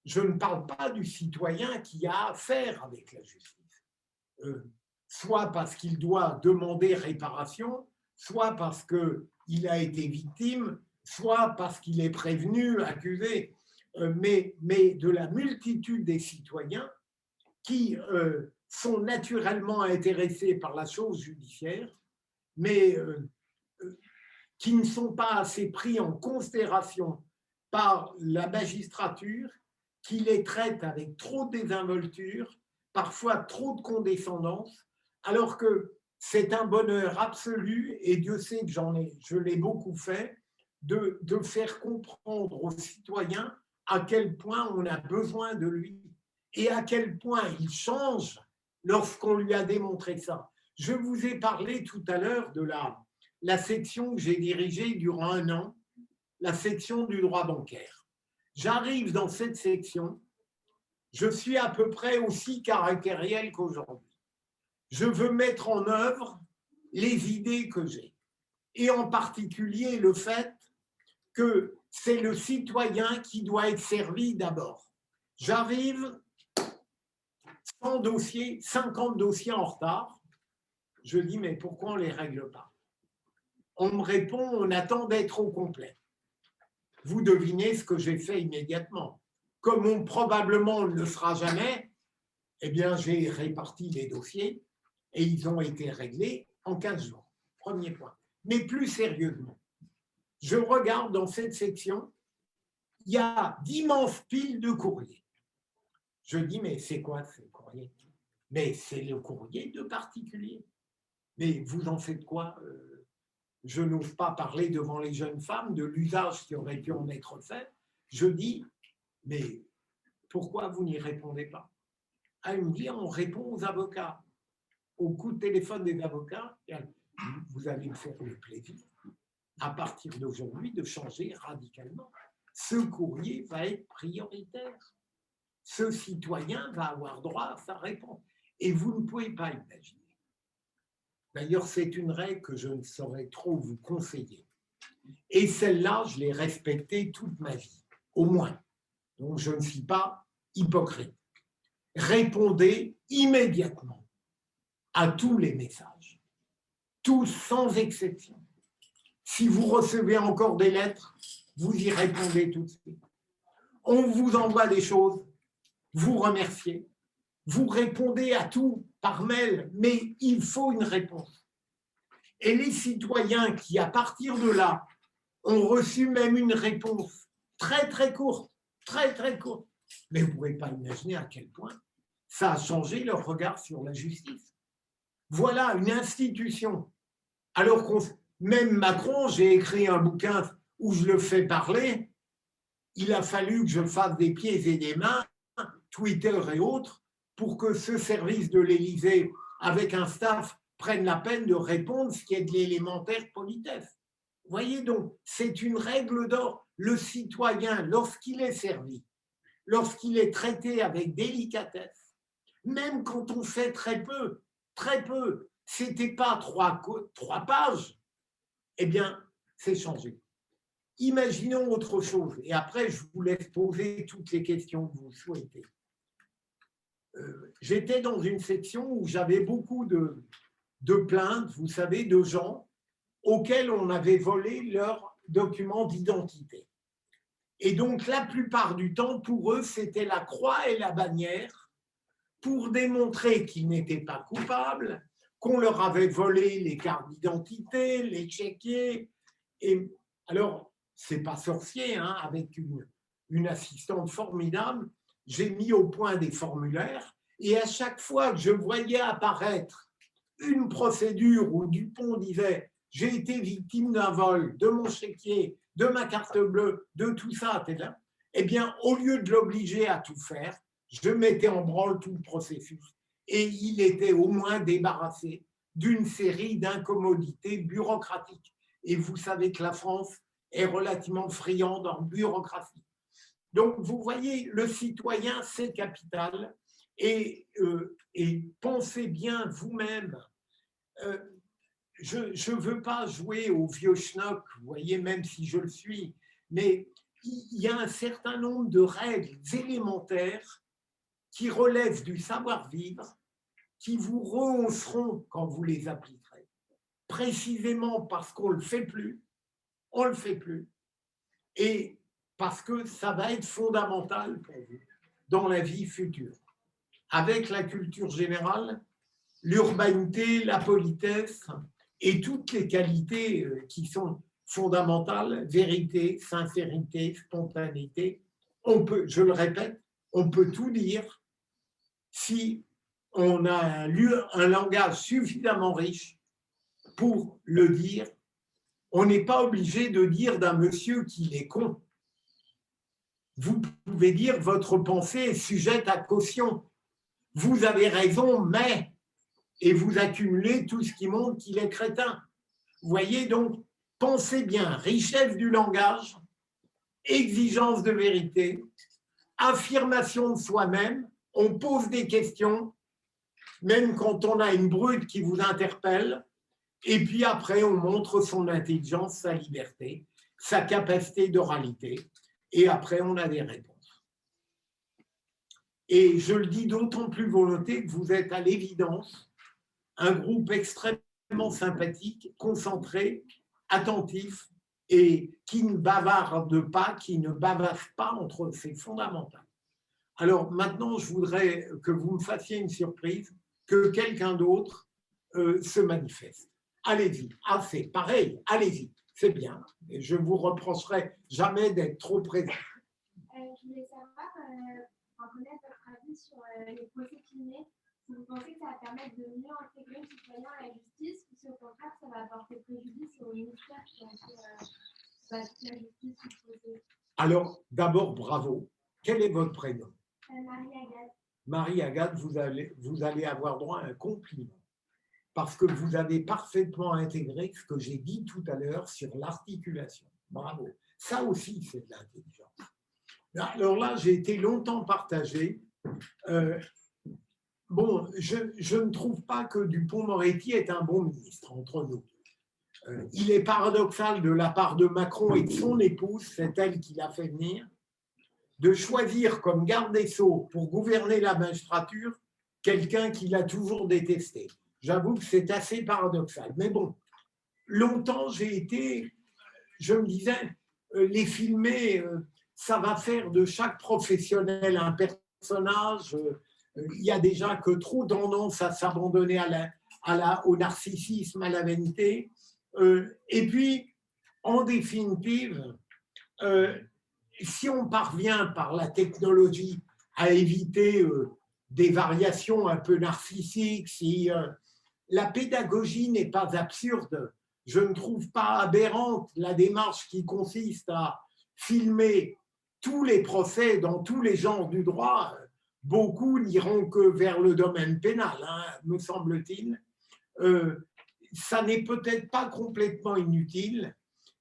je ne parle pas du citoyen qui a affaire avec la justice, soit parce qu'il doit demander réparation, soit parce qu'il a été victime, soit parce qu'il est prévenu, accusé, mais de la multitude des citoyens qui sont naturellement intéressés par la chose judiciaire, mais qui ne sont pas assez pris en considération par la magistrature, qui les traite avec trop de désinvolture, parfois trop de condescendance, alors que c'est un bonheur absolu, et Dieu sait que je l'ai beaucoup fait, de faire comprendre aux citoyens à quel point on a besoin de lui et à quel point il change lorsqu'on lui a démontré ça. Je vous ai parlé tout à l'heure de la section que j'ai dirigée durant 1 an, la section du droit bancaire. J'arrive dans cette section, je suis à peu près aussi caractériel qu'aujourd'hui. Je veux mettre en œuvre les idées que j'ai, et en particulier le fait que c'est le citoyen qui doit être servi d'abord. J'arrive 100 dossiers, 50 dossiers en retard. Je dis, mais pourquoi on ne les règle pas? On me répond, on attend d'être au complet. Vous devinez ce que j'ai fait immédiatement. Comme probablement on ne le fera jamais, eh bien, j'ai réparti les dossiers et ils ont été réglés en 15 jours. Premier point. Mais plus sérieusement, je regarde dans cette section, il y a d'immenses piles de courriers. Je dis, mais c'est quoi ce courrier? Mais c'est le courrier de particulier. Mais vous en faites quoi? Je n'ose pas parler devant les jeunes femmes de l'usage qui aurait pu en être fait. Je dis, mais pourquoi vous n'y répondez pas? Elle me dit, on répond aux avocats. Au coup de téléphone des avocats, vous allez me faire le plaisir. à partir d'aujourd'hui, de changer radicalement. Ce courrier va être prioritaire. Ce citoyen va avoir droit à sa réponse. Et vous ne pouvez pas imaginer. D'ailleurs, c'est une règle que je ne saurais trop vous conseiller. Et celle-là, je l'ai respectée toute ma vie, au moins. Donc, je ne suis pas hypocrite. Répondez immédiatement à tous les messages, tous sans exception. Si vous recevez encore des lettres, vous y répondez tout de suite. On vous envoie des choses, vous remerciez, vous répondez à tout par mail, mais il faut une réponse. Et les citoyens qui, à partir de là, ont reçu même une réponse très, très courte, mais vous ne pouvez pas imaginer à quel point ça a changé leur regard sur la justice. Voilà une institution. Alors qu'on, même Macron, j'ai écrit un bouquin où je le fais parler, il a fallu que je fasse des pieds et des mains, Twitter et autres, pour que ce service de l'Élysée, avec un staff, prenne la peine de répondre, ce qui est de l'élémentaire politesse. Vous voyez donc, c'est une règle d'or. Le citoyen, lorsqu'il est servi, lorsqu'il est traité avec délicatesse, même quand on fait très peu, c'était pas trois pages, eh bien, c'est changé. Imaginons autre chose, et après, je vous laisse poser toutes les questions que vous souhaitez. J'étais dans une section où j'avais beaucoup de plaintes, vous savez, de gens auxquels on avait volé leurs documents d'identité. Et donc, la plupart du temps, pour eux, c'était la croix et la bannière pour démontrer qu'ils n'étaient pas coupables, qu'on leur avait volé les cartes d'identité, les chéquiers. Et alors, c'est pas sorcier, hein, avec une assistante formidable, j'ai mis au point des formulaires et à chaque fois que je voyais apparaître une procédure où Dupont disait « j'ai été victime d'un vol, de mon chéquier, de ma carte bleue, de tout ça », eh bien, au lieu de l'obliger à tout faire, je mettais en branle tout le processus et il était au moins débarrassé d'une série d'incommodités bureaucratiques. Et vous savez que la France est relativement friande en bureaucratie. Donc, vous voyez, le citoyen, c'est capital. Et pensez bien vous-même. Je ne veux pas jouer au vieux schnock, vous voyez, même si je le suis, mais il y a un certain nombre de règles élémentaires qui relèvent du savoir-vivre, qui vous rehausseront quand vous les appliquerez, précisément parce qu'on ne le fait plus, et parce que ça va être fondamental pour vous dans la vie future. Avec la culture générale, l'urbanité, la politesse et toutes les qualités qui sont fondamentales, vérité, sincérité, spontanéité, on peut, je le répète, on peut tout dire si on a un langage suffisamment riche pour le dire. On n'est pas obligé de dire d'un monsieur qu'il est con. Vous pouvez dire votre pensée est sujette à caution. Vous avez raison, mais, et vous accumulez tout ce qui montre qu'il est crétin. Vous voyez donc, pensez bien, richesse du langage, exigence de vérité, affirmation de soi-même, on pose des questions, même quand on a une brute qui vous interpelle, et puis après on montre son intelligence, sa liberté, sa capacité d'oralité, et après on a des réponses. Et je le dis d'autant plus volontiers que vous êtes à l'évidence un groupe extrêmement sympathique, concentré, attentif, et qui ne bavarde pas, qui ne bavase pas entre eux, c'est fondamental. Alors maintenant, je voudrais que vous me fassiez une surprise, que quelqu'un d'autre se manifeste. Allez-y, c'est pareil, allez-y, c'est bien. Et je ne vous reprocherai jamais d'être trop présent. Je voulais savoir, en connaître votre avis sur les procès filmés. Si vous pensez que ça va permettre de mieux intégrer le citoyen à la justice, ou si au contraire, ça va apporter préjudice au ministère qui a fait la justice du procès. Alors, d'abord, bravo. Quel est votre prénom? Marie-Agathe. Marie-Agathe, vous allez avoir droit à un compliment. parce que vous avez parfaitement intégré ce que j'ai dit tout à l'heure sur l'articulation. Bravo. Ça aussi, c'est de l'intelligence. Alors là, j'ai été longtemps partagé. Bon, je ne trouve pas que Dupond-Moretti est un bon ministre, entre nous. Il est paradoxal de la part de Macron et de son épouse, c'est elle qui l'a fait venir, de choisir comme garde des Sceaux pour gouverner la magistrature quelqu'un qu'il a toujours détesté. J'avoue que c'est assez paradoxal. Mais bon, longtemps, je me disais, les filmer, ça va faire de chaque professionnel un personnage. Il y a déjà que trop tendance à s'abandonner au narcissisme, à la vanité. Et puis, en définitive, si on parvient par la technologie à éviter des variations un peu narcissiques, si la pédagogie n'est pas absurde, je ne trouve pas aberrante la démarche qui consiste à filmer tous les procès dans tous les genres du droit. Beaucoup n'iront que vers le domaine pénal, hein, me semble-t-il. Ça n'est peut-être pas complètement inutile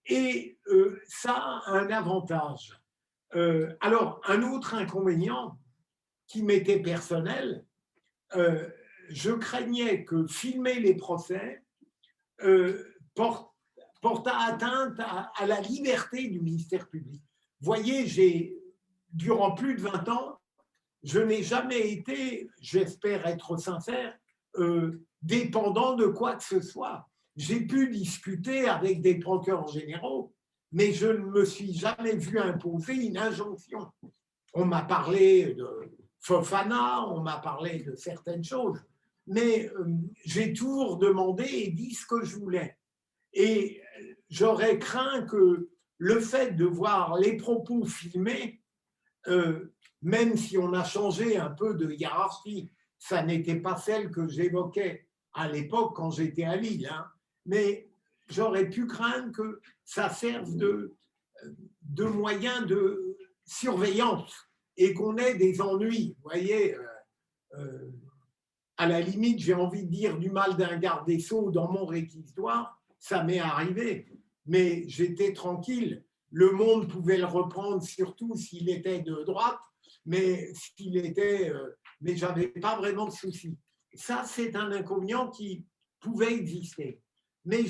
et ça a un avantage. Alors, un autre inconvénient qui m'était personnel, je craignais que filmer les procès porta atteinte à la liberté du ministère public. Voyez, durant plus de 20 ans, je n'ai jamais été, j'espère être sincère, dépendant de quoi que ce soit. J'ai pu discuter avec des procureurs généraux, mais je ne me suis jamais vu imposer une injonction. On m'a parlé de Fofana, on m'a parlé de certaines choses, mais j'ai toujours demandé et dit ce que je voulais. Et j'aurais craint que le fait de voir les propos filmés, même si on a changé un peu de hiérarchie, ça n'était pas celle que j'évoquais à l'époque quand j'étais à Lille, hein, mais j'aurais pu craindre que ça serve de moyen de surveillance et qu'on ait des ennuis. Vous voyez, à la limite, j'ai envie de dire du mal d'un garde des Sceaux dans mon réquisitoire, ça m'est arrivé, mais j'étais tranquille. Le Monde pouvait le reprendre, surtout s'il était de droite, mais mais je n'avais pas vraiment de souci. Ça, c'est un inconvénient qui pouvait exister. Mais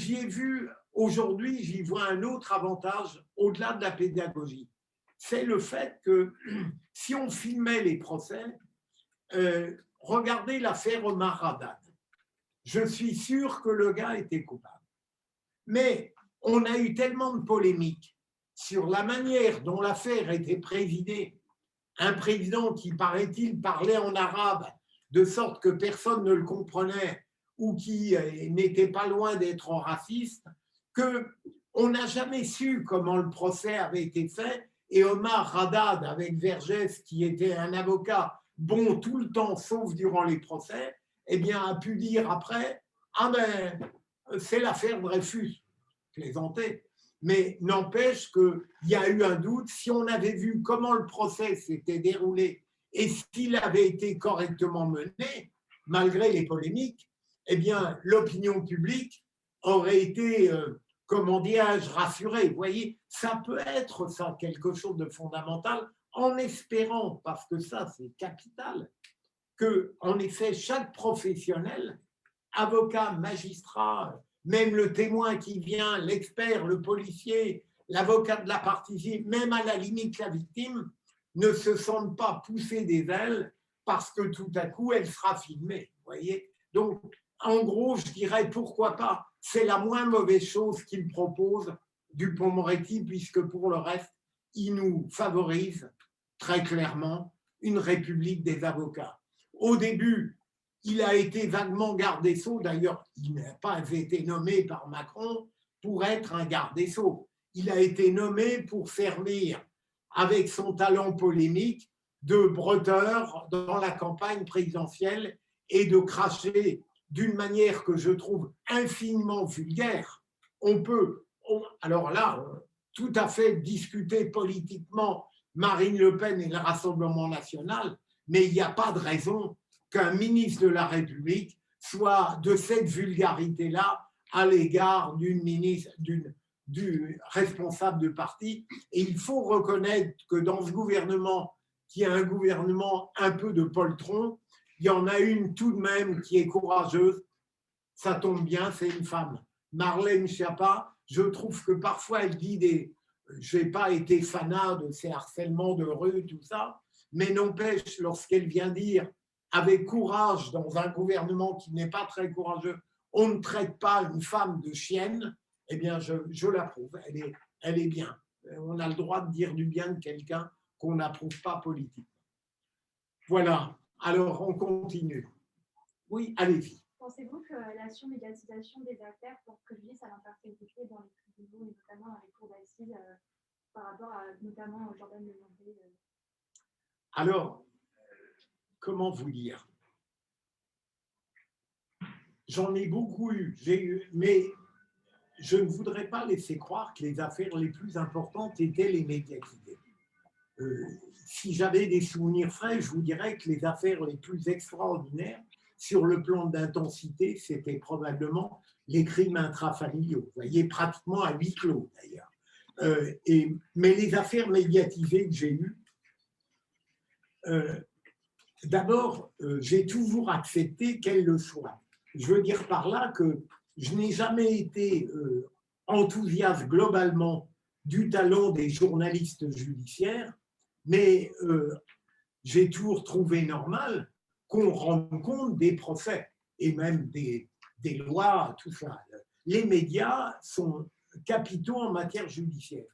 aujourd'hui, j'y vois un autre avantage au-delà de la pédagogie. C'est le fait que si on filmait les procès, regardez l'affaire Omar Haddad. Je suis sûr que le gars était coupable. Mais on a eu tellement de polémiques sur la manière dont l'affaire était présidée. Un président qui, paraît-il, parlait en arabe de sorte que personne ne le comprenait ou qui n'était pas loin d'être raciste, qu'on n'a jamais su comment le procès avait été fait. Et Omar Haddad, avec Vergès, qui était un avocat bon tout le temps, sauf durant les procès, eh bien, a pu dire après « Ah ben, c'est l'affaire Dreyfus », plaisanter. Mais n'empêche qu'il y a eu un doute. Si on avait vu comment le procès s'était déroulé et s'il avait été correctement mené, malgré les polémiques, eh bien, l'opinion publique aurait été, comment dirais-je, rassurée. Vous voyez, ça peut être ça, quelque chose de fondamental, en espérant, parce que ça, c'est capital, que, en effet, chaque professionnel, avocat, magistrat, même le témoin qui vient, l'expert, le policier, l'avocat de la partie civile, même à la limite la victime, ne se sentent pas pousser des ailes parce que tout à coup, elle sera filmée. Vous voyez ? Donc, en gros, je dirais pourquoi pas. C'est la moins mauvaise chose qu'il propose, Dupond-Moretti, puisque pour le reste, il nous favorise très clairement une république des avocats. Au début, il a été vaguement garde des Sceaux. D'ailleurs, il n'a pas été nommé par Macron pour être un garde des Sceaux. Il a été nommé pour servir, avec son talent polémique, de bretteur dans la campagne présidentielle et de cracher d'une manière que je trouve infiniment vulgaire. Alors là, tout à fait discuter politiquement Marine Le Pen et le Rassemblement national, mais il n'y a pas de raison qu'un ministre de la République soit de cette vulgarité-là à l'égard d'une ministre, du responsable de parti. Et il faut reconnaître que dans ce gouvernement, qui est un gouvernement un peu de poltron, il y en a une tout de même qui est courageuse. Ça tombe bien, c'est une femme. Marlène Schiappa, je trouve que parfois elle dit des... Je n'ai pas été fanat de ces harcèlements de rue, tout ça, mais n'empêche, lorsqu'elle vient dire avec courage dans un gouvernement qui n'est pas très courageux, on ne traite pas une femme de chienne, eh bien, je l'approuve. Elle est bien. On a le droit de dire du bien de quelqu'un qu'on n'approuve pas politiquement. Voilà. Alors, on continue. Oui, allez-y. Pensez-vous que la surmédiatisation des affaires porte préjudice à l'impartialité dans les tribunaux et notamment dans les cours d'assises par rapport à notamment Jordan Legendé Alors, comment vous dire? J'en ai beaucoup eu, mais je ne voudrais pas laisser croire que les affaires les plus importantes étaient les médiatisées. Si j'avais des souvenirs frais, je vous dirais que les affaires les plus extraordinaires sur le plan d'intensité, c'était probablement les crimes intrafamiliaux. Vous voyez, pratiquement à huis clos d'ailleurs. Mais les affaires médiatisées que j'ai eues, d'abord, j'ai toujours accepté qu'elles le soient. Je veux dire par là que je n'ai jamais été enthousiaste globalement du talent des journalistes judiciaires, mais j'ai toujours trouvé normal qu'on rende compte des procès et même des lois, tout ça. Les médias sont capitaux en matière judiciaire.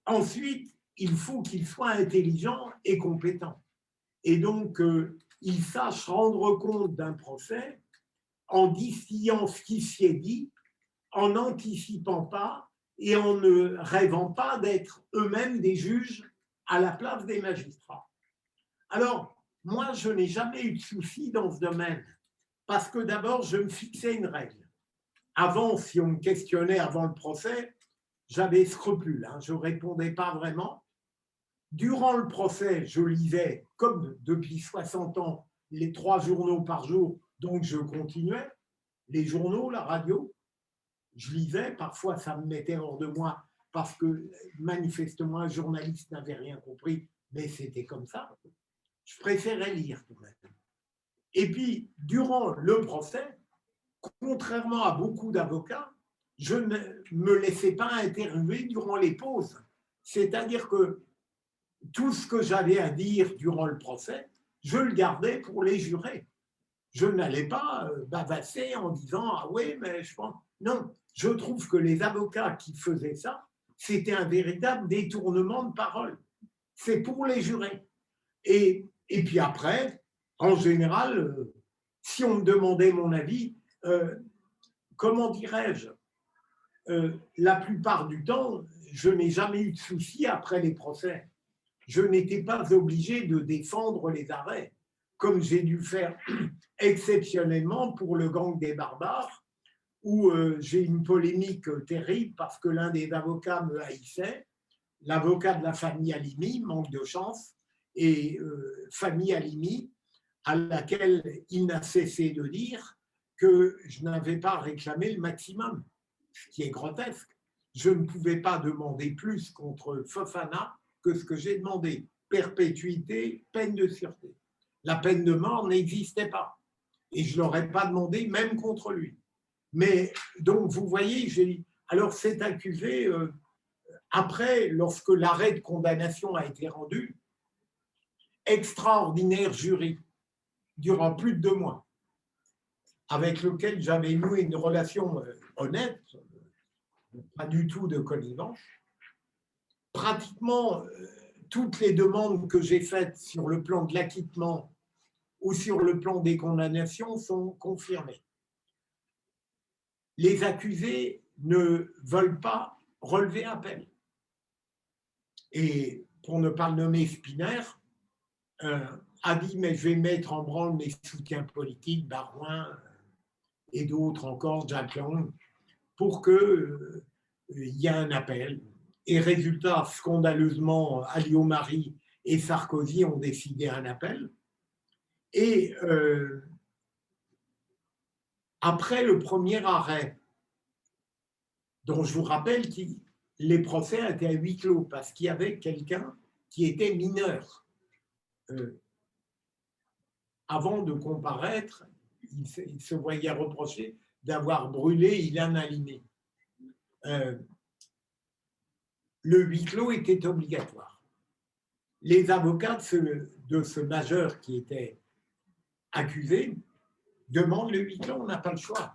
Ensuite, il faut qu'ils soient intelligents et compétents. Et donc, ils sachent rendre compte d'un procès en distillant ce qui s'y est dit, en n'anticipant pas et en ne rêvant pas d'être eux-mêmes des juges à la place des magistrats. Alors, moi, je n'ai jamais eu de souci dans ce domaine, parce que d'abord, je me fixais une règle. Avant, si on me questionnait avant le procès, j'avais scrupule, hein, je ne répondais pas vraiment. Durant le procès, je lisais, comme depuis 60 ans, les 3 journaux par jour, donc je continuais. Les journaux, la radio, je lisais, parfois ça me mettait hors de moi, parce que manifestement, un journaliste n'avait rien compris, mais c'était comme ça. Je préférais lire tout de même. Et puis, durant le procès, contrairement à beaucoup d'avocats, je ne me laissais pas interviewer durant les pauses. C'est-à-dire que tout ce que j'avais à dire durant le procès, je le gardais pour les jurés. Je n'allais pas bavasser en disant « Ah oui, mais je pense… » Non, je trouve que les avocats qui faisaient ça, c'était un véritable détournement de parole. C'est pour les jurés. Et puis après, en général, si on me demandait mon avis, comment dirais-je, la plupart du temps, je n'ai jamais eu de soucis après les procès. Je n'étais pas obligé de défendre les arrêts, comme j'ai dû faire exceptionnellement pour le gang des barbares, où j'ai une polémique terrible parce que l'un des avocats me haïssait, l'avocat de la famille Halimi, manque de chance, et famille Halimi, à laquelle il n'a cessé de dire que je n'avais pas réclamé le maximum, ce qui est grotesque. Je ne pouvais pas demander plus contre Fofana que ce que j'ai demandé, perpétuité, peine de sûreté. La peine de mort n'existait pas, et je ne l'aurais pas demandé même contre lui. Mais donc, vous voyez, alors c'est accusé, après, lorsque l'arrêt de condamnation a été rendu, extraordinaire jury, durant plus de 2 mois, avec lequel j'avais noué une relation honnête, pas du tout de connivence. Pratiquement toutes les demandes que j'ai faites sur le plan de l'acquittement ou sur le plan des condamnations sont confirmées. Les accusés ne veulent pas relever appel. Et pour ne pas le nommer Spinner, a dit « mais je vais mettre en branle mes soutiens politiques, Barouin et d'autres encore, Jack Lang, pour qu'il y ait un appel ». Et résultat, scandaleusement, Alliot-Marie et Sarkozy ont décidé un appel. Et après le premier arrêt, dont je vous rappelle que les procès étaient à huis clos parce qu'il y avait quelqu'un qui était mineur. Avant de comparaître, il se voyait reprocher d'avoir brûlé Ilan Halimi. Le huis clos était obligatoire. Les avocats de ce majeur qui était accusé demandent le huis clos, on n'a pas le choix.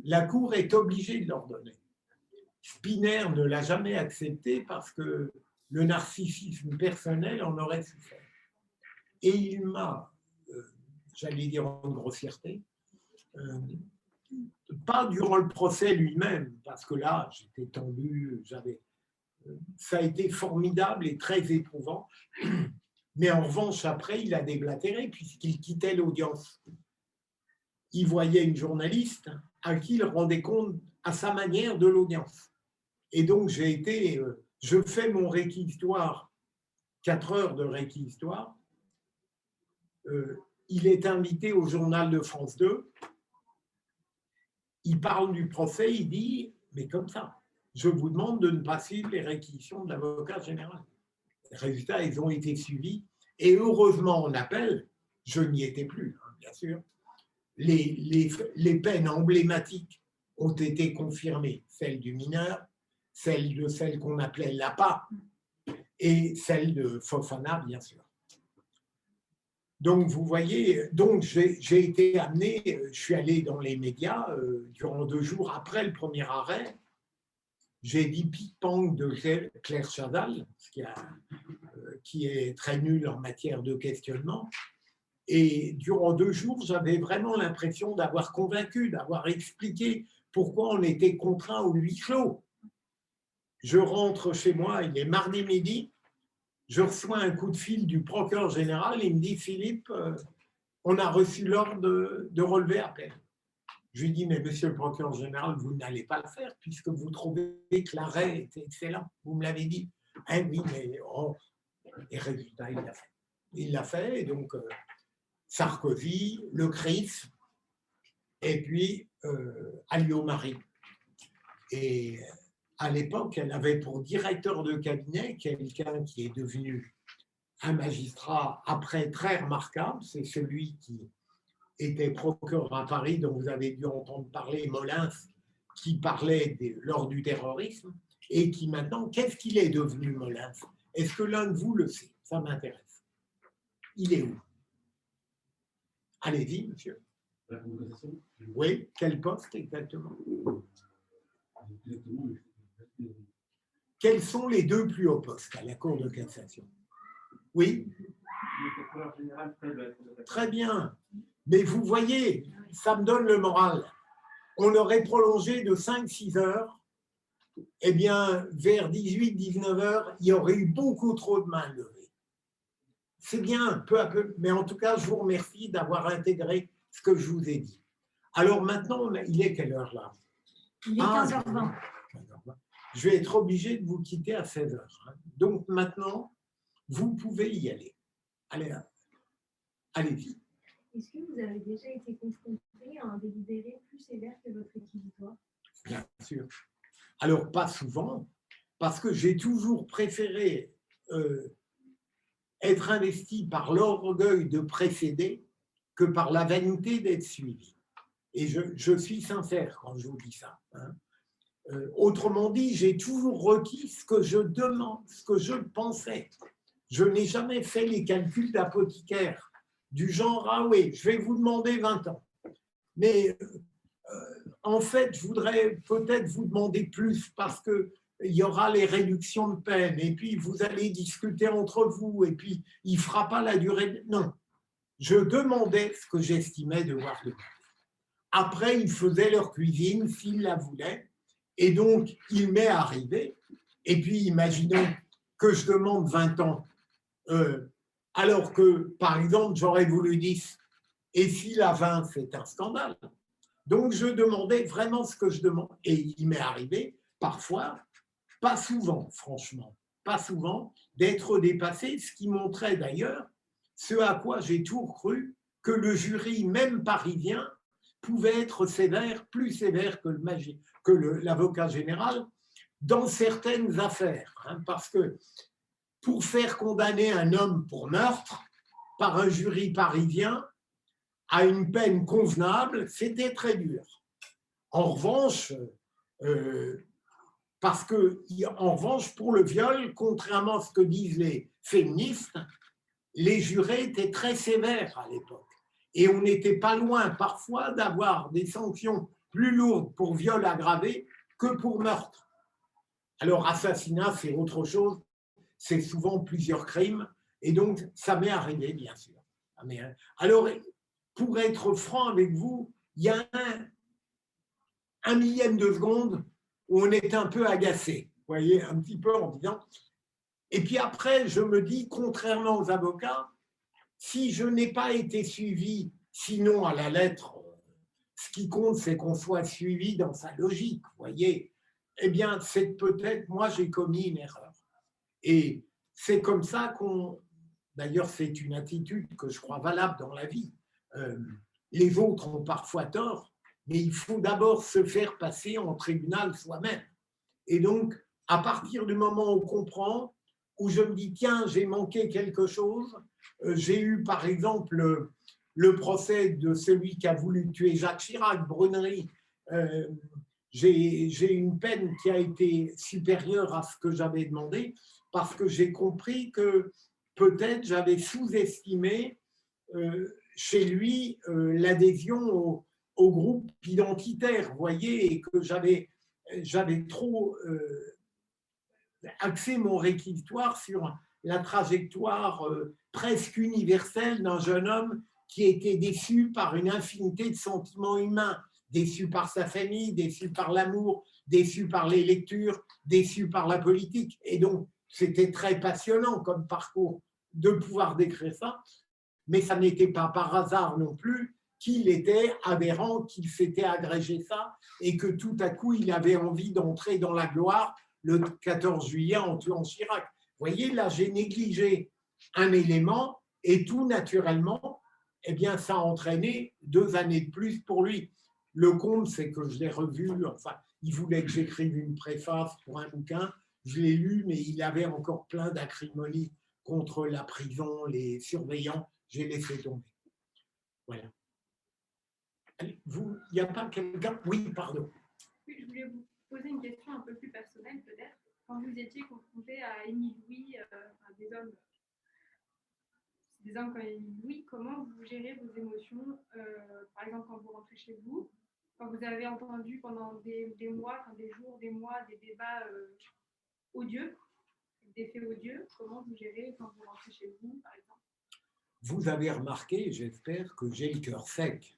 La Cour est obligée de l'ordonner. Spinner ne l'a jamais accepté parce que le narcissisme personnel en aurait souffert. Et il m'a, j'allais dire en grossièreté, pas durant le procès lui-même, parce que là, j'étais tendu, ça a été formidable et très éprouvant, mais en revanche, après, il a déblatéré puisqu'il quittait l'audience. Il voyait une journaliste à qui il rendait compte à sa manière de l'audience. Et donc, je fais mon réquisitoire, 4 heures de réquisitoire. Il est invité au journal de France 2. Il parle du procès, il dit, mais comme ça, je vous demande de ne pas suivre les réquisitions de l'avocat général. Les résultats, ils ont été suivis. Et heureusement, en appel, je n'y étais plus, hein, bien sûr. Les peines emblématiques ont été confirmées, celle du mineur, celle qu'on appelait l'APA et celle de Fofana, bien sûr. Donc, vous voyez, donc j'ai été amené, je suis allé dans les médias durant 2 jours après le premier arrêt. J'ai dit ping-pong de Claire Chazal, qui est très nulle en matière de questionnement. Et durant 2 jours, j'avais vraiment l'impression d'avoir convaincu, d'avoir expliqué pourquoi on était contraint au huis clos. Je rentre chez moi, il est mardi midi, je reçois un coup de fil du procureur général, il me dit « Philippe, on a reçu l'ordre de relever appel ». Je lui dis « Mais monsieur le procureur général, vous n'allez pas le faire puisque vous trouvez que l'arrêt était excellent, vous me l'avez dit. » « Ah oui, mais oh. » Et résultat, il l'a fait. Il l'a fait, et donc Sarkozy, le CRIF, et puis Alliot-Marie. Et à l'époque, elle avait pour directeur de cabinet quelqu'un qui est devenu un magistrat après très remarquable, c'est celui qui était procureur à Paris, dont vous avez dû entendre parler, Molins, qui parlait lors du terrorisme, et qui maintenant, qu'est-ce qu'il est devenu, Molins? Est-ce que l'un de vous le sait? Ça m'intéresse. Il est où? Allez-y, monsieur. Oui, quel poste exactement? Quels sont les 2 plus hauts postes à la Cour de cassation? Oui? Très bien. Mais vous voyez, ça me donne le moral. On aurait prolongé de 5-6 heures. Eh bien, vers 18-19 heures, il y aurait eu beaucoup trop de mains levées. C'est bien, peu à peu, mais en tout cas, je vous remercie d'avoir intégré ce que je vous ai dit. Alors maintenant, il est quelle heure là? Il est 15h20. Je vais être obligé de vous quitter à 16h. Donc maintenant, vous pouvez y aller. Allez-y. Est-ce que vous avez déjà été confronté à un délibéré plus sévère que votre réquisitoire? Bien sûr. Alors, pas souvent, parce que j'ai toujours préféré être investi par l'orgueil de précéder que par la vanité d'être suivi. Et je suis sincère quand je vous dis ça. Hein. Autrement dit, j'ai toujours requis ce que je demande, ce que je pensais. Je n'ai jamais fait les calculs d'apothicaire, du genre, ah oui, je vais vous demander 20 ans. Mais en fait, je voudrais peut-être vous demander plus parce qu'il y aura les réductions de peine et puis vous allez discuter entre vous et puis il ne fera pas la durée. Non, je demandais ce que j'estimais devoir demander. Après, ils faisaient leur cuisine s'ils la voulaient et donc il m'est arrivé. Et puis, imaginons que je demande 20 ans alors que, par exemple, j'aurais voulu 10 et s'il a 20, c'est un scandale. Donc, je demandais vraiment ce que je demande. Et il m'est arrivé, parfois, pas souvent, franchement, pas souvent, d'être dépassé, ce qui montrait d'ailleurs ce à quoi j'ai toujours cru, que le jury, même parisien, pouvait être sévère, plus sévère que l'avocat général dans certaines affaires. Hein, parce que pour faire condamner un homme pour meurtre par un jury parisien à une peine convenable, c'était très dur. En revanche, pour le viol, contrairement à ce que disent les féministes, les jurés étaient très sévères à l'époque. Et on n'était pas loin parfois d'avoir des sanctions plus lourdes pour viol aggravé que pour meurtre. Alors, assassinat, c'est autre chose. C'est souvent plusieurs crimes. Et donc, ça m'est arrivé, bien sûr. Alors, pour être franc avec vous, il y a un millième de seconde où on est un peu agacé. Vous voyez, un petit peu en disant... Et puis après, je me dis, contrairement aux avocats, si je n'ai pas été suivi, sinon à la lettre, ce qui compte, c'est qu'on soit suivi dans sa logique, vous voyez, eh bien, c'est peut-être, moi, j'ai commis une erreur. Et c'est comme ça qu'on... D'ailleurs, c'est une attitude que je crois valable dans la vie. Les autres ont parfois tort, mais il faut d'abord se faire passer en tribunal soi-même. Et donc, à partir du moment où on comprend, où je me dis, tiens, j'ai manqué quelque chose, j'ai eu par exemple le procès de celui qui a voulu tuer Jacques Chirac, Brunerie, j'ai une peine qui a été supérieure à ce que j'avais demandé, parce que j'ai compris que peut-être j'avais sous-estimé chez lui l'adhésion au groupe identitaire, vous voyez, et que j'avais trop axé mon réquisitoire sur la trajectoire presque universelle d'un jeune homme qui était déçu par une infinité de sentiments humains, déçu par sa famille, déçu par l'amour, déçu par les lectures, déçu par la politique. Et donc, c'était très passionnant comme parcours de pouvoir décrire ça, mais ça n'était pas par hasard non plus qu'il était aberrant, qu'il s'était agrégé ça, et que tout à coup, il avait envie d'entrer dans la gloire le 14 juillet en tuant Chirac. Vous voyez, là, j'ai négligé un élément, et tout naturellement, eh bien, ça a entraîné 2 années de plus pour lui. Le comble, c'est que je l'ai revu, enfin, il voulait que j'écrive une préface pour un bouquin, je l'ai lu, mais il avait encore plein d'acrimonie contre la prison, les surveillants, j'ai laissé tomber. Voilà. Il n'y a pas quelqu'un? Oui, pardon. Oui, je voulais vous poser une question un peu plus personnelle, peut-être. Quand vous étiez confronté à Émile Louis, des hommes comme Émile Louis, comment vous gérez vos émotions, par exemple quand vous rentrez chez vous, quand vous avez entendu pendant des mois, des jours, des mois, des débats odieux, des faits odieux, comment vous gérez quand vous rentrez chez vous, par exemple? Vous avez remarqué, j'espère, que j'ai le cœur sec.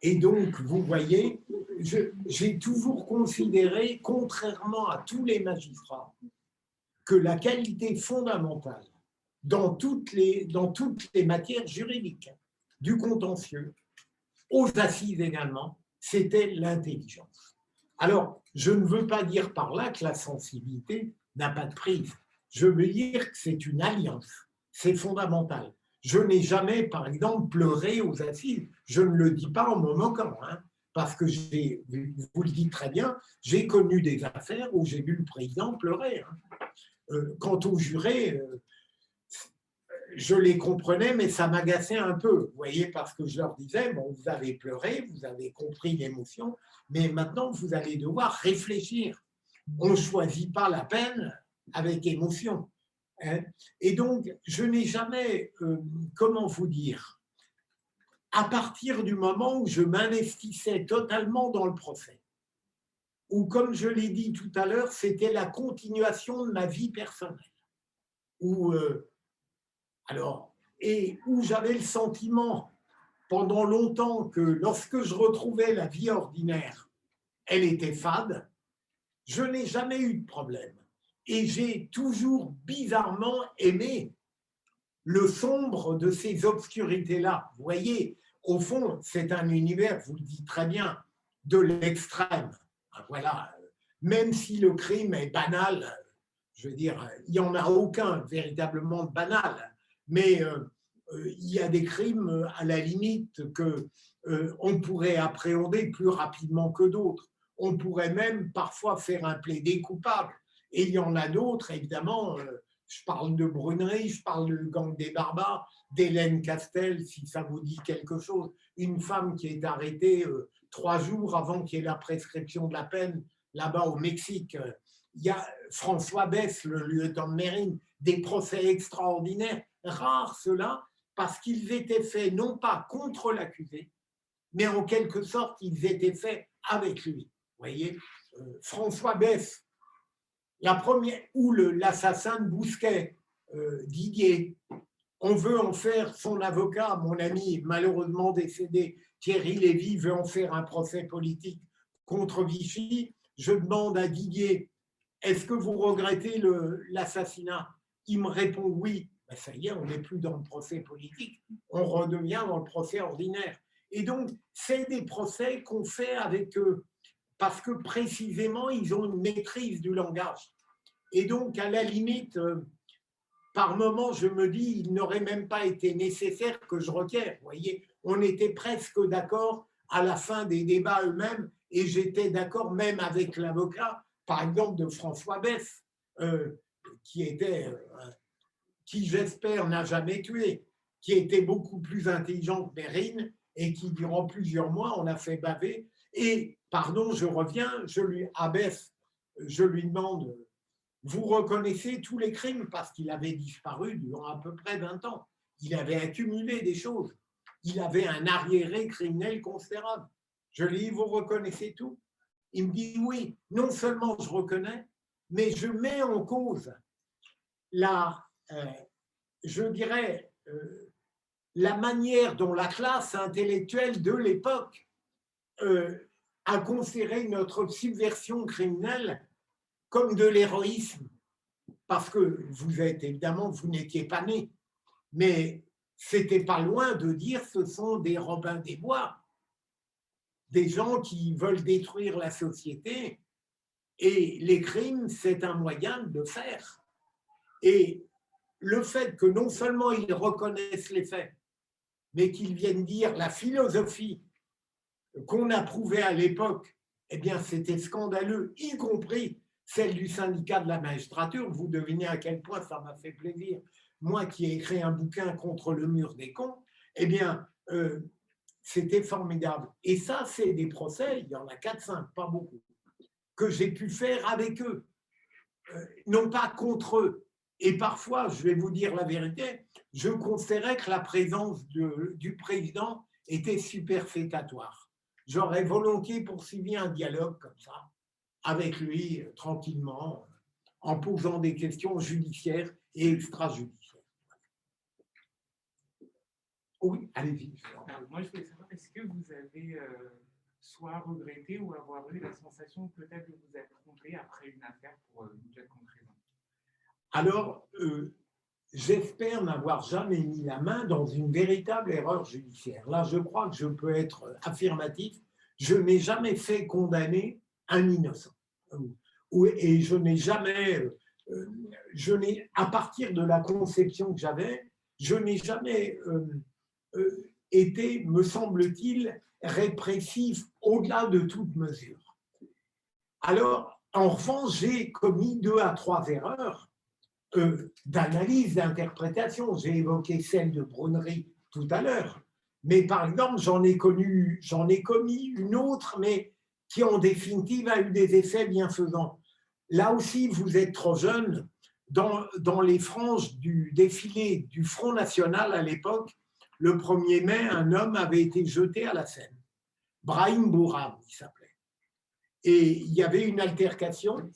Et donc, vous voyez, j'ai toujours considéré, contrairement à tous les magistrats, que la qualité fondamentale dans toutes les matières juridiques, du contentieux, aux assises également, c'était l'intelligence. Alors, je ne veux pas dire par là que la sensibilité n'a pas de prise. Je veux dire que c'est une alliance, c'est fondamental. Je n'ai jamais, par exemple, pleuré aux assises. Je ne le dis pas en me moquant, hein, parce que vous le dites très bien, j'ai connu des affaires où j'ai vu le président pleurer. Hein. Quant aux jurés, je les comprenais, mais ça m'agaçait un peu, vous voyez, parce que je leur disais, bon, vous avez pleuré, vous avez compris l'émotion, mais maintenant, vous allez devoir réfléchir. On ne choisit pas la peine avec émotion. Hein. Et donc, je n'ai jamais, comment vous dire, à partir du moment où je m'investissais totalement dans le procès, où, comme je l'ai dit tout à l'heure, c'était la continuation de ma vie personnelle, où j'avais le sentiment pendant longtemps que lorsque je retrouvais la vie ordinaire, elle était fade, je n'ai jamais eu de problème. Et j'ai toujours bizarrement aimé le sombre de ces obscurités-là. Vous voyez, au fond, c'est un univers, vous le dites très bien, de l'extrême. Voilà, même si le crime est banal, je veux dire, il n'y en a aucun véritablement de banal. Mais il y a des crimes à la limite que on pourrait appréhender plus rapidement que d'autres. On pourrait même parfois faire un plaidé coupable. Et il y en a d'autres, évidemment. Je parle de Brunerie, je parle de Gang des Barbares, d'Hélène Castel, si ça vous dit quelque chose. Une femme qui est arrêtée 3 jours avant qu'il y ait la prescription de la peine là-bas au Mexique. Il y a François Besse, le lieutenant de Mérine, des procès extraordinaires, rares ceux-là, parce qu'ils étaient faits non pas contre l'accusé, mais en quelque sorte, ils étaient faits avec lui. Vous voyez, François Besse, la première, ou l'assassin de Bousquet, Didier, on veut en faire son avocat, mon ami malheureusement décédé, Thierry Lévy, veut en faire un procès politique contre Vichy. Je demande à Didier, est-ce que vous regrettez l'assassinat? Il me répond oui. Ben ça y est, on n'est plus dans le procès politique, on redevient dans le procès ordinaire. Et donc, c'est des procès qu'on fait avec eux, parce que précisément, ils ont une maîtrise du langage. Et donc, à la limite, par moment, je me dis, il n'aurait même pas été nécessaire que je requière. Vous voyez, on était presque d'accord à la fin des débats eux-mêmes, et j'étais d'accord même avec l'avocat, par exemple, de François Besse, qui j'espère n'a jamais tué, qui était beaucoup plus intelligent que Mérine, et qui, durant plusieurs mois, on a fait baver. Et, pardon, je reviens, à Besse, je lui demande, vous reconnaissez tous les crimes, parce qu'il avait disparu durant à peu près 20 ans. Il avait accumulé des choses. Il avait un arriéré criminel considérable. Je lui dis, vous reconnaissez tout? Il me dit, oui, non seulement je reconnais, mais je mets en cause je dirais, la manière dont la classe intellectuelle de l'époque a considéré notre subversion criminelle comme de l'héroïsme, parce que vous n'étiez pas né, mais c'était pas loin de dire ce sont des Robins des Bois, des gens qui veulent détruire la société, et les crimes, c'est un moyen de le faire. Et le fait que non seulement ils reconnaissent les faits, mais qu'ils viennent dire la philosophie qu'on approuvait à l'époque, eh bien, c'était scandaleux, y compris celle du syndicat de la magistrature. Vous devinez à quel point ça m'a fait plaisir. Moi qui ai écrit un bouquin contre le mur des cons, eh bien, c'était formidable. Et ça, c'est des procès, il y en a 4-5, pas beaucoup, que j'ai pu faire avec eux, non pas contre eux. Et parfois, je vais vous dire la vérité, je considérais que la présence du président était superfétatoire. J'aurais volontiers poursuivi un dialogue comme ça, avec lui, tranquillement, en posant des questions judiciaires et extrajudiciaires. Oui, allez-y. Moi, je voulais savoir, est-ce que vous avez soit regretté ou avoir eu la sensation peut-être de vous être trompé après une affaire pour une quelconque raison? Alors, j'espère n'avoir jamais mis la main dans une véritable erreur judiciaire. Là, je crois que je peux être affirmatif. Je n'ai jamais fait condamner un innocent. Et je n'ai jamais, à partir de la conception que j'avais, je n'ai jamais été, me semble-t-il, répressif au-delà de toute mesure. Alors, en revanche, j'ai commis 2 à 3 erreurs d'analyse, d'interprétation. J'ai évoqué celle de Brunerie tout à l'heure, mais par exemple, j'en ai commis une autre, mais qui en définitive a eu des effets bienfaisants. Là aussi, vous êtes trop jeune. Dans les franges du défilé du Front National à l'époque, le 1er mai, un homme avait été jeté à la Seine. Brahim Bourham, il s'appelait. Et il y avait une altercation.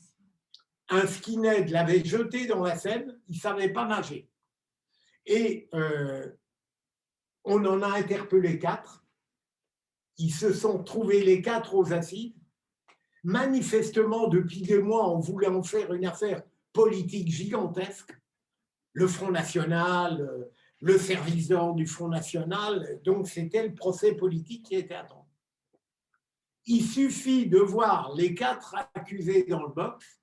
Un skinhead l'avait jeté dans la Seine, il ne savait pas nager. Et on en a interpellé 4. Ils se sont trouvés les 4 aux assises. Manifestement, depuis des mois, on voulait en faire une affaire politique gigantesque. Le Front National, le service d'ordre du Front National, donc c'était le procès politique qui était attendu. Il suffit de voir les 4 accusés dans le box,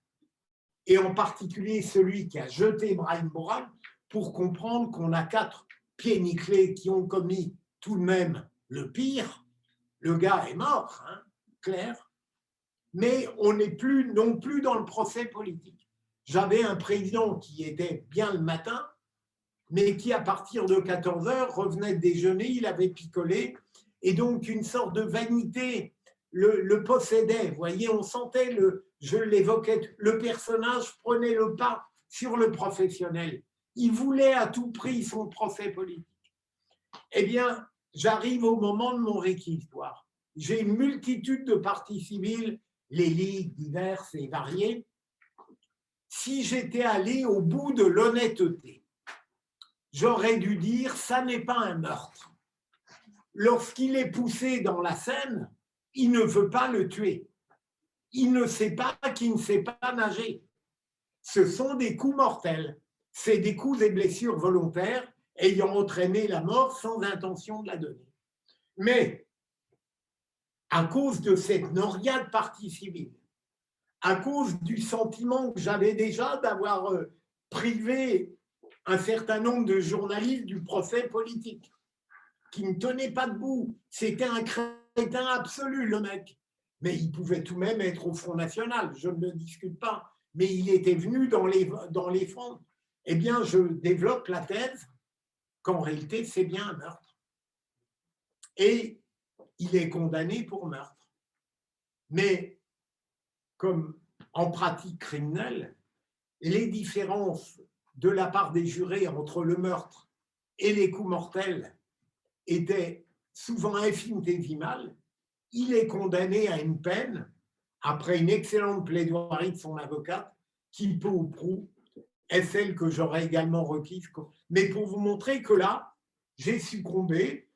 et en particulier celui qui a jeté Brahim Bourham, pour comprendre qu'on a 4 pieds nickelés qui ont commis tout de même le pire. Le gars est mort, hein, clair. Mais on n'est plus non plus dans le procès politique. J'avais un président qui était bien le matin, mais qui, à partir de 14 h, revenait de déjeuner, il avait picolé, et donc une sorte de vanité le possédait. Vous voyez, on sentait, je l'évoquais, le personnage prenait le pas sur le professionnel. Il voulait à tout prix son procès politique. Eh bien, j'arrive au moment de mon réquisitoire. J'ai une multitude de parties civiles, les ligues diverses et variées. Si j'étais allé au bout de l'honnêteté, j'aurais dû dire, ça n'est pas un meurtre. Lorsqu'il est poussé dans la Seine, il ne veut pas le tuer. Il ne sait pas qu'il ne sait pas nager. Ce sont des coups mortels. C'est des coups et blessures volontaires ayant entraîné la mort sans intention de la donner. Mais, à cause de cette noria de partie civile, à cause du sentiment que j'avais déjà d'avoir privé un certain nombre de journalistes du procès politique, qui ne tenaient pas debout. C'était un crétin absolu, le mec. Mais il pouvait tout de même être au Front National, je ne le discute pas. Mais il était venu dans les fronts. Eh bien, je développe la thèse qu'en réalité, c'est bien un meurtre. Et il est condamné pour meurtre. Mais, comme en pratique criminelle, les différences de la part des jurés entre le meurtre et les coups mortels étaient souvent infinitésimales. Il est condamné à une peine, après une excellente plaidoirie de son avocate, qui peu ou prou est celle que j'aurais également requise. Mais pour vous montrer que là, j'ai succombé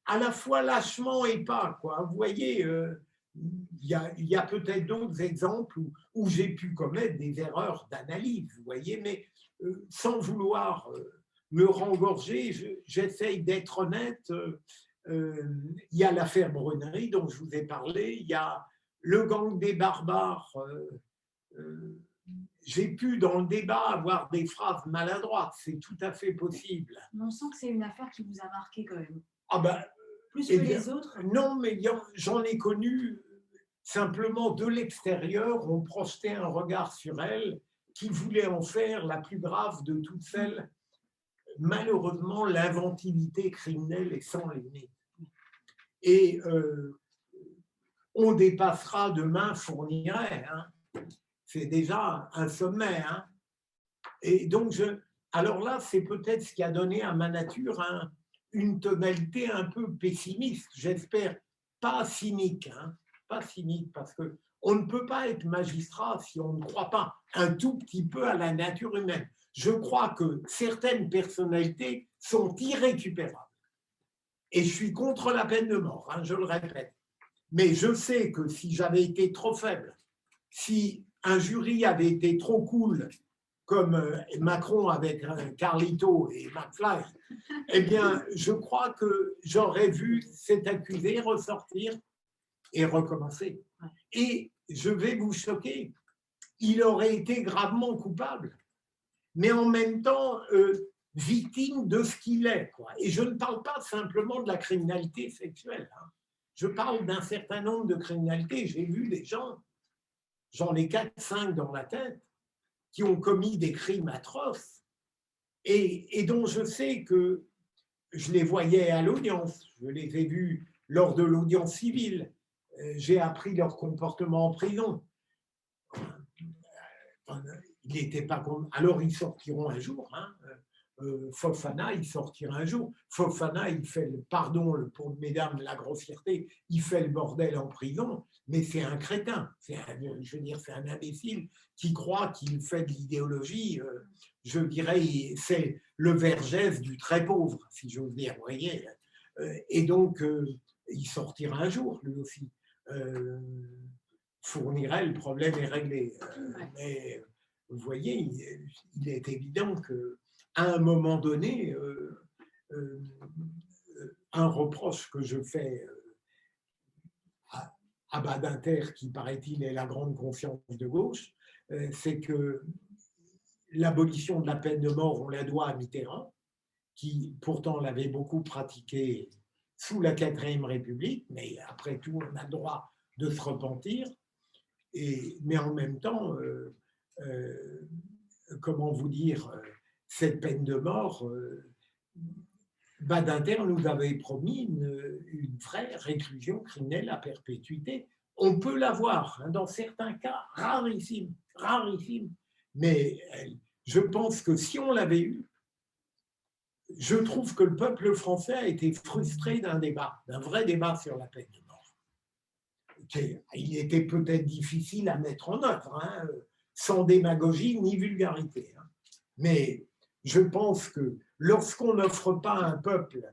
à la fois lâchement et pas. Quoi. Vous voyez, il y a peut-être d'autres exemples où j'ai pu commettre des erreurs d'analyse, vous voyez, mais sans vouloir me rengorger, j'essaye d'être honnête. Il y a l'affaire Brunerie dont je vous ai parlé, il y a le gang des barbares. J'ai pu, dans le débat, avoir des phrases maladroites, c'est tout à fait possible. On sent que c'est une affaire qui vous a marqué quand même. Ah ben, plus que les autres. Non, mais j'en ai connu simplement de l'extérieur, on projetait un regard sur elle qui voulait en faire la plus grave de toutes celles. Malheureusement, l'inventivité criminelle est sans limite. Et on dépassera demain Fourniret. Hein. C'est déjà un sommet. Hein. Et donc, alors là, c'est peut-être ce qui a donné à ma nature une tonalité un peu pessimiste, j'espère, pas cynique. Hein. Pas cynique, parce qu'on ne peut pas être magistrat si on ne croit pas un tout petit peu à la nature humaine. Je crois que certaines personnalités sont irrécupérables. Et je suis contre la peine de mort, hein, je le répète. Mais je sais que si j'avais été trop faible, si un jury avait été trop cool, comme Macron avec Carlito et McFly, eh bien, je crois que j'aurais vu cet accusé ressortir et recommencer. Et je vais vous choquer, il aurait été gravement coupable, mais en même temps victime de ce qu'il est. Quoi. Et je ne parle pas simplement de la criminalité sexuelle. Hein. Je parle d'un certain nombre de criminalités. J'ai vu des gens, j'en ai 4-5 dans la tête, qui ont commis des crimes atroces et dont je sais que je les voyais à l'audience. Je les ai vus lors de l'audience civile. J'ai appris leur comportement en prison. Il n'était pas... Alors, ils sortiront un jour. Hein. Fofana, il sortira un jour. Fofana, il fait le pardon pour mesdames la grossièreté, il fait le bordel en prison, mais c'est un crétin, je veux dire, c'est un imbécile qui croit qu'il fait de l'idéologie. Je dirais, c'est le Vergès du très pauvre, si j'ose dire, vous voyez. Et donc, il sortira un jour, lui aussi. Fourniret, le problème est réglé. Mais vous voyez, il est évident que à un moment donné, un reproche que je fais à Badinter, qui paraît-il est la grande conscience de gauche, c'est que l'abolition de la peine de mort, on la doit à Mitterrand, qui pourtant l'avait beaucoup pratiquée sous la 4e République, mais après tout, on a le droit de se repentir. Mais en même temps, comment vous dire, cette peine de mort, Badinter nous avait promis une vraie réclusion criminelle à perpétuité. On peut l'avoir, hein, dans certains cas, rarissime, rarissime. Mais je pense que si on l'avait eu, je trouve que le peuple français a été frustré d'un débat, d'un vrai débat sur la peine de mort. Il était peut-être difficile à mettre en œuvre, hein, sans démagogie ni vulgarité. Hein. Mais je pense que lorsqu'on n'offre pas à un peuple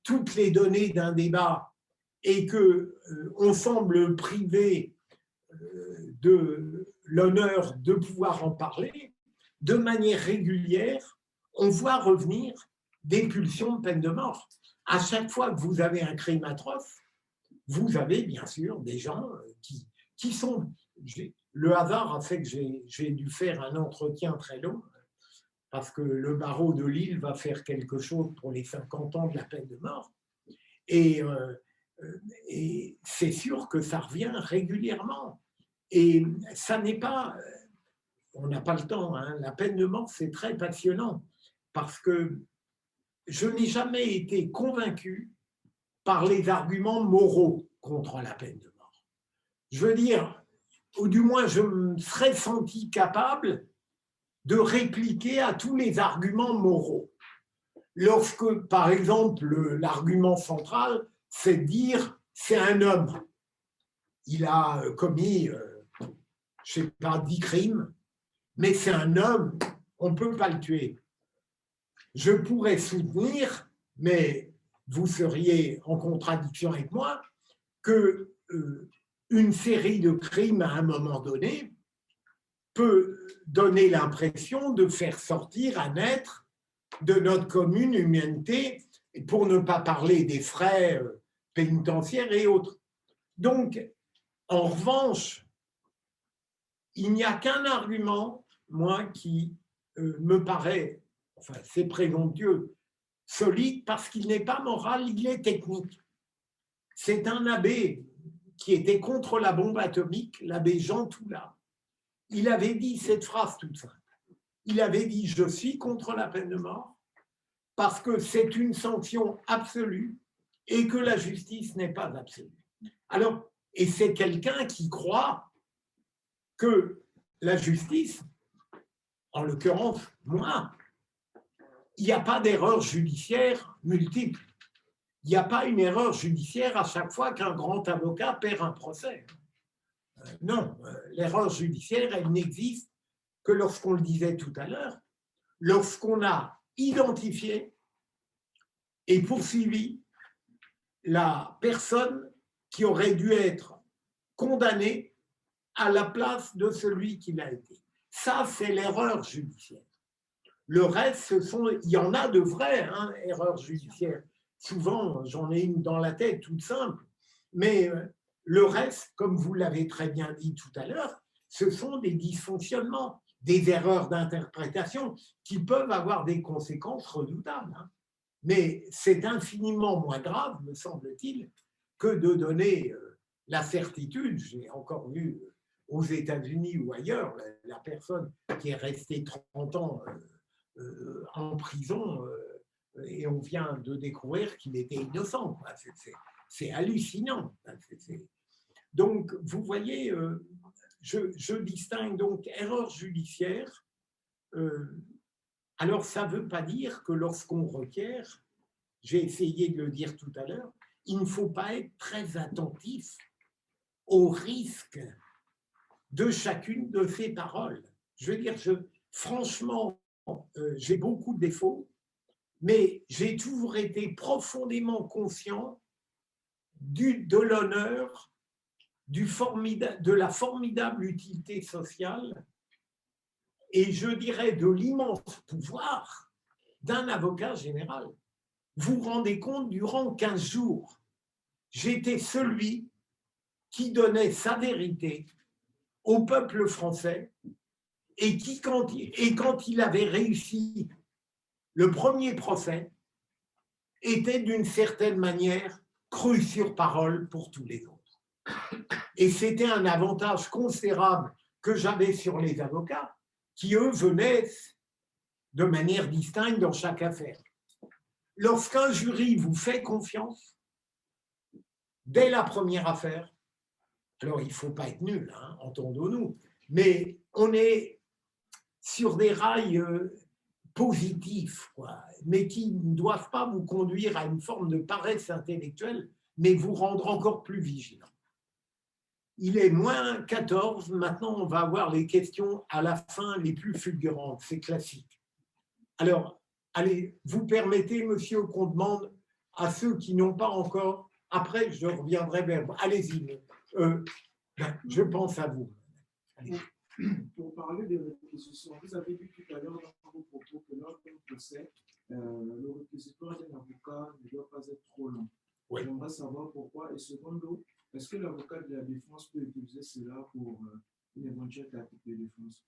toutes les données d'un débat et qu'on semble privé de l'honneur de pouvoir en parler, de manière régulière, on voit revenir des pulsions de peine de mort. À chaque fois que vous avez un crime atroce, vous avez bien sûr des gens qui sont... Le hasard a fait que j'ai dû faire un entretien très long parce que le barreau de Lille va faire quelque chose pour les 50 ans de la peine de mort. Et c'est sûr que ça revient régulièrement. Et ça n'est pas... On n'a pas le temps, hein, la peine de mort, c'est très passionnant parce que je n'ai jamais été convaincu par les arguments moraux contre la peine de mort. Je veux dire, ou du moins je me serais senti capable de répliquer à tous les arguments moraux. Lorsque, par exemple, l'argument central, c'est de dire c'est un homme. Il a commis, je ne sais pas, 10 crimes, mais c'est un homme, on ne peut pas le tuer. Je pourrais soutenir, mais vous seriez en contradiction avec moi, qu'une série de crimes à un moment donné peut donner l'impression de faire sortir un être de notre commune humanité, pour ne pas parler des frais pénitentiaires et autres. Donc, en revanche, il n'y a qu'un argument, moi, qui me paraît, enfin, c'est présomptueux, solide, parce qu'il n'est pas moral, il est technique. C'est un abbé qui était contre la bombe atomique, l'abbé Jean Toula. Il avait dit cette phrase toute simple. Il avait dit « Je suis contre la peine de mort parce que c'est une sanction absolue et que la justice n'est pas absolue. » Alors, et c'est quelqu'un qui croit que la justice, en l'occurrence, moi, il n'y a pas d'erreur judiciaire multiple. Il n'y a pas une erreur judiciaire à chaque fois qu'un grand avocat perd un procès. Non, l'erreur judiciaire, elle n'existe que lorsqu'on le disait tout à l'heure, lorsqu'on a identifié et poursuivi la personne qui aurait dû être condamnée à la place de celui qui l'a été. Ça, c'est l'erreur judiciaire. Le reste, il y en a de vraies hein, erreurs judiciaires. Souvent, j'en ai une dans la tête, toute simple. Mais le reste, comme vous l'avez très bien dit tout à l'heure, ce sont des dysfonctionnements, des erreurs d'interprétation qui peuvent avoir des conséquences redoutables. Hein. Mais c'est infiniment moins grave, me semble-t-il, que de donner la certitude. J'ai encore vu aux États-Unis ou ailleurs la personne qui est restée 30 ans en prison et on vient de découvrir qu'il était innocent. C'est hallucinant. Donc, vous voyez, je distingue donc erreur judiciaire. Alors, ça ne veut pas dire que lorsqu'on requiert, j'ai essayé de le dire tout à l'heure, il ne faut pas être très attentif au risque de chacune de ces paroles. Je veux dire, franchement, j'ai beaucoup de défauts, mais j'ai toujours été profondément conscient de l'honneur, de la formidable utilité sociale et je dirais de l'immense pouvoir d'un avocat général. Vous vous rendez compte, durant 15 jours, j'étais celui qui donnait sa vérité au peuple français et quand il avait réussi le premier procès, était d'une certaine manière cru sur parole pour tous les autres. Et c'était un avantage considérable que j'avais sur les avocats, qui eux venaient de manière distincte dans chaque affaire. Lorsqu'un jury vous fait confiance, dès la première affaire, alors il ne faut pas être nul, hein, entendons-nous, mais on est sur des rails positifs, quoi, mais qui ne doivent pas vous conduire à une forme de paresse intellectuelle, mais vous rendre encore plus vigilant. Il est moins 14, maintenant on va avoir les questions à la fin les plus fulgurantes, c'est classique. Alors, allez, vous permettez, monsieur, qu'on demande à ceux qui n'ont pas encore, après je reviendrai vers vous, allez-y, je pense à vous. Allez. Pour parler des réquisitions, vous avez dit tout à l'heure dans vos propos que lors d'un procès, le réquisitoire d'un avocat ne doit pas être trop long. Oui. J'aimerais savoir pourquoi. Et secondo, est-ce que l'avocat de la défense peut utiliser cela pour une éventuelle tactique de défense?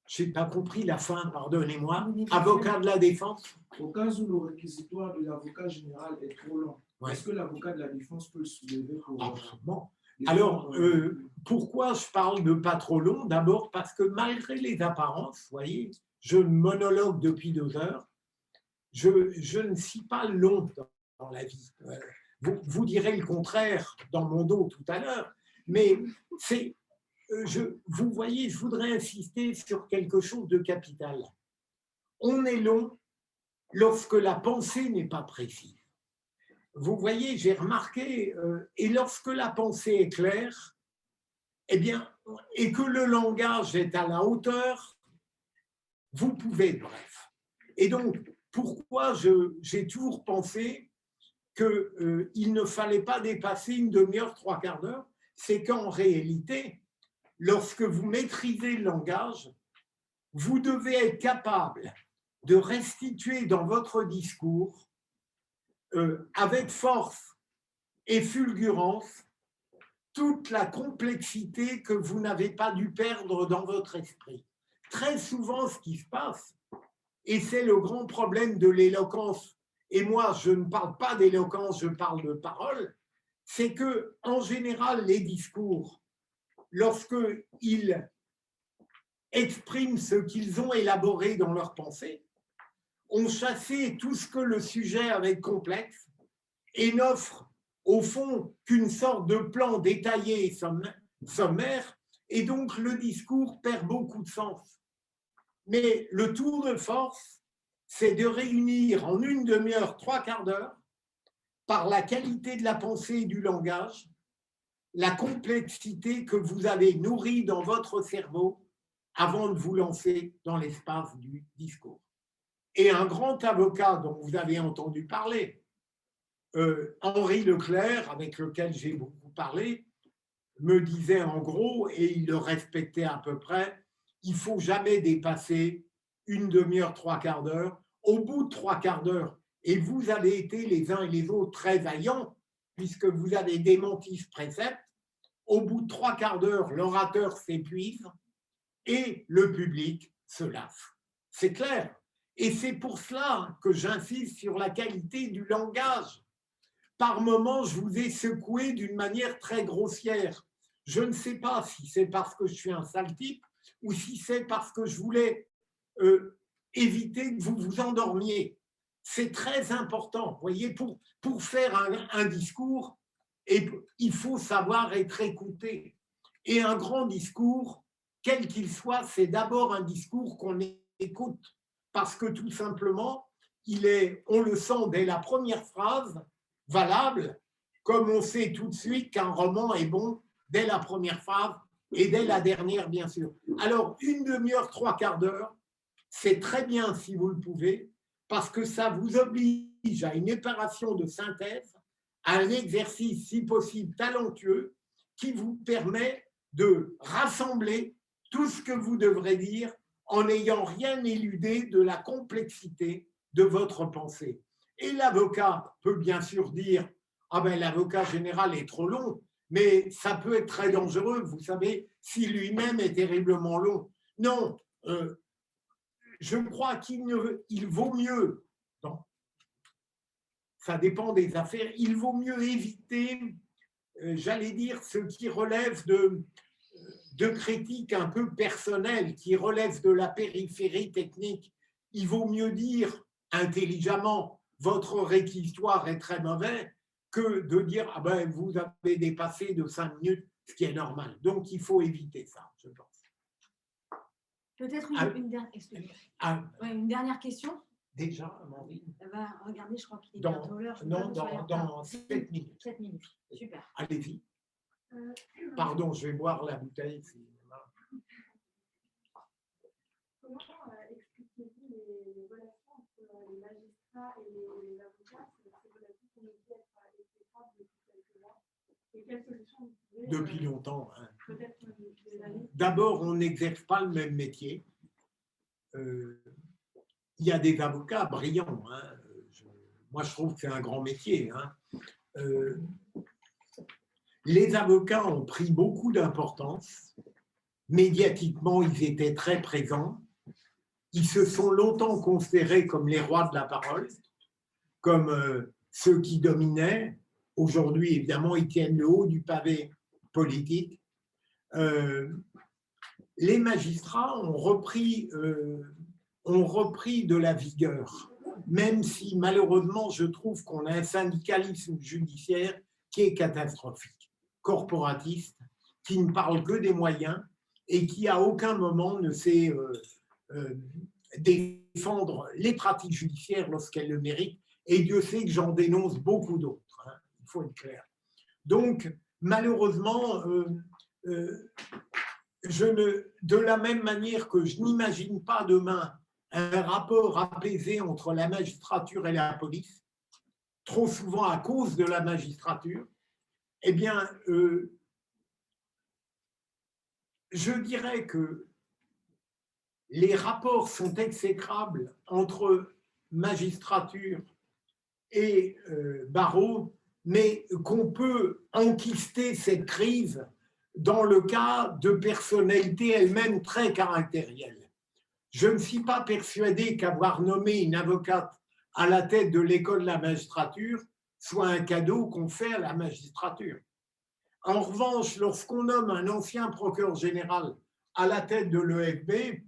Je n'ai pas compris la fin, pardonnez-moi. Avocat de la défense? Au cas où le réquisitoire de l'avocat général est trop long, ouais. Est-ce que l'avocat de la défense peut le soulever pour… Bon. Alors, pourquoi je parle de pas trop long? D'abord parce que malgré les apparences, vous voyez, je monologue depuis 2 heures, je ne suis pas long dans la vie. Vous direz le contraire dans mon dos tout à l'heure, mais c'est, vous voyez, je voudrais insister sur quelque chose de capital. On est long lorsque la pensée n'est pas précise. Vous voyez, j'ai remarqué, et lorsque la pensée est claire, eh bien, et que le langage est à la hauteur, vous pouvez, bref. Et donc, pourquoi j'ai toujours pensé qu'il ne fallait pas dépasser une demi-heure, 3/4 d'heure, c'est qu'en réalité, lorsque vous maîtrisez le langage, vous devez être capable de restituer dans votre discours avec force et fulgurance toute la complexité que vous n'avez pas dû perdre dans votre esprit. Très souvent, ce qui se passe, et c'est le grand problème de l'éloquence, et moi, je ne parle pas d'éloquence, je parle de parole, c'est que, en général, les discours, lorsqu'ils expriment ce qu'ils ont élaboré dans leur pensée, ont chassé tout ce que le sujet avait de complexe et n'offre au fond qu'une sorte de plan détaillé et sommaire, et donc le discours perd beaucoup de sens. Mais le tour de force, c'est de réunir en une demi-heure, 3/4 d'heure, par la qualité de la pensée et du langage, la complexité que vous avez nourrie dans votre cerveau avant de vous lancer dans l'espace du discours. Et un grand avocat dont vous avez entendu parler, Henri Leclerc, avec lequel j'ai beaucoup parlé, me disait en gros, et il le respectait à peu près, il ne faut jamais dépasser une demi-heure, 3/4 d'heure. Au bout de 3/4 d'heure, et vous avez été les uns et les autres très vaillants, puisque vous avez démenti ce précepte, au bout de 3/4 d'heure, l'orateur s'épuise et le public se lasse. C'est clair. Et c'est pour cela que j'insiste sur la qualité du langage. Par moments, je vous ai secoué d'une manière très grossière. Je ne sais pas si c'est parce que je suis un sale type ou si c'est parce que je voulais éviter que vous vous endormiez. C'est très important. Vous voyez, pour faire un discours, il faut savoir être écouté. Et un grand discours, quel qu'il soit, c'est d'abord un discours qu'on écoute. Parce que tout simplement, on le sent dès la première phrase, valable, comme on sait tout de suite qu'un roman est bon dès la première phrase et dès la dernière, bien sûr. Alors, une demi-heure, 3/4 d'heure, c'est très bien si vous le pouvez, parce que ça vous oblige à une opération de synthèse, à un exercice, si possible, talentueux, qui vous permet de rassembler tout ce que vous devrez dire en n'ayant rien éludé de la complexité de votre pensée. Et l'avocat peut bien sûr dire « Ah ben l'avocat général est trop long », mais ça peut être très dangereux, vous savez, si lui-même est terriblement long. Non, je crois qu'il vaut mieux, non, ça dépend des affaires, il vaut mieux éviter, j'allais dire, ce qui relève de critiques un peu personnelles, qui relèvent de la périphérie technique. Il vaut mieux dire intelligemment votre réquisitoire est très mauvais que de dire ah ben, vous avez dépassé de 5 minutes, ce qui est normal. Donc il faut éviter ça, je pense. Peut-être une dernière question. Déjà, Amandine? Regardez, je crois qu'il est bientôt l'heure. Non, dans 7 minutes. 7 minutes, super. Allez-y. Pardon, je vais boire la bouteille. Comment expliquez-vous les relations entre les magistrats et les avocats? Ces relations qui nous disent être exécrables depuis quelques mois. Et quelles solutions vous pouvez... Depuis longtemps. Hein. Peut-être des années. D'abord, on n'exerce pas le même métier. Il y a des avocats brillants. Hein. Moi, je trouve que c'est un grand métier. Hein. Les avocats ont pris beaucoup d'importance. Médiatiquement, ils étaient très présents. Ils se sont longtemps considérés comme les rois de la parole, comme ceux qui dominaient. Aujourd'hui, évidemment, ils tiennent le haut du pavé politique. Les magistrats ont repris de la vigueur, même si malheureusement, je trouve qu'on a un syndicalisme judiciaire qui est catastrophique, corporatiste, qui ne parle que des moyens et qui à aucun moment ne sait défendre les pratiques judiciaires lorsqu'elles le méritent. Et Dieu sait que j'en dénonce beaucoup d'autres, hein, il faut être clair. Donc, malheureusement, de la même manière que je n'imagine pas demain un rapport apaisé entre la magistrature et la police, trop souvent à cause de la magistrature, eh bien, je dirais que les rapports sont exécrables entre magistrature et barreau, mais qu'on peut enquister cette crise dans le cas de personnalités elles-mêmes très caractérielles. Je ne suis pas persuadé qu'avoir nommé une avocate à la tête de l'école de la magistrature soit un cadeau qu'on fait à la magistrature. En revanche, lorsqu'on nomme un ancien procureur général à la tête de l'EFB,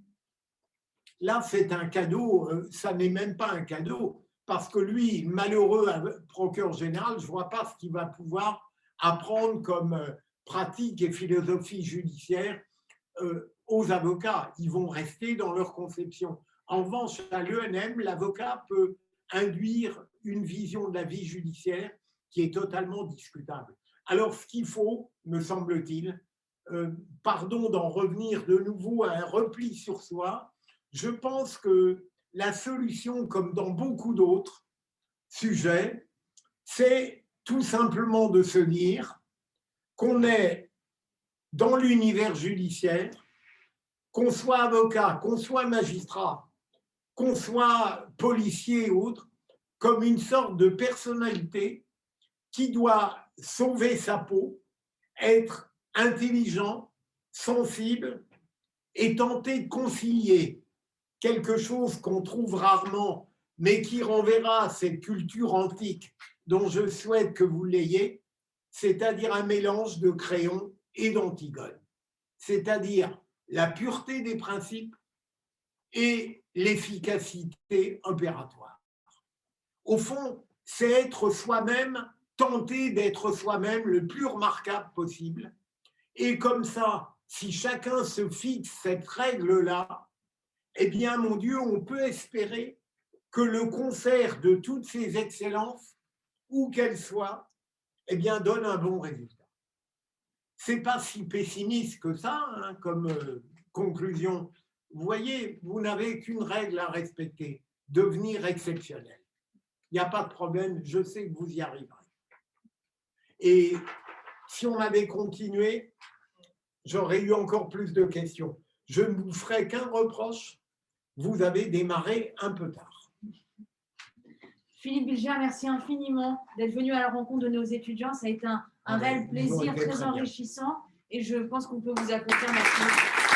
là, c'est un cadeau, ça n'est même pas un cadeau, parce que lui, malheureux procureur général, je ne vois pas ce qu'il va pouvoir apprendre comme pratique et philosophie judiciaire aux avocats. Ils vont rester dans leur conception. En revanche, à l'ENM, l'avocat peut induire une vision de la vie judiciaire qui est totalement discutable. Alors, ce qu'il faut, me semble-t-il, pardon d'en revenir de nouveau à un repli sur soi, je pense que la solution, comme dans beaucoup d'autres sujets, c'est tout simplement de se dire qu'on est dans l'univers judiciaire, qu'on soit avocat, qu'on soit magistrat, qu'on soit policier ou autre, comme une sorte de personnalité qui doit sauver sa peau, être intelligent, sensible et tenter de concilier quelque chose qu'on trouve rarement, mais qui renverra à cette culture antique dont je souhaite que vous l'ayez, c'est-à-dire un mélange de Créon et d'Antigone, c'est-à-dire la pureté des principes et l'efficacité opératoire. Au fond, c'est être soi-même, tenter d'être soi-même le plus remarquable possible. Et comme ça, si chacun se fixe cette règle-là, eh bien, mon Dieu, on peut espérer que le concert de toutes ces excellences, où qu'elles soient, eh bien, donne un bon résultat. Ce n'est pas si pessimiste que ça, hein, comme conclusion. Vous voyez, vous n'avez qu'une règle à respecter, devenir exceptionnel. Il n'y a pas de problème, je sais que vous y arriverez. Et si on avait continué, j'aurais eu encore plus de questions. Je ne vous ferai qu'un reproche, vous avez démarré un peu tard. Philippe Bilger, merci infiniment d'être venu à la rencontre de nos étudiants. Ça a été un réel plaisir, très enrichissant. Et je pense qu'on peut vous applaudir. Merci.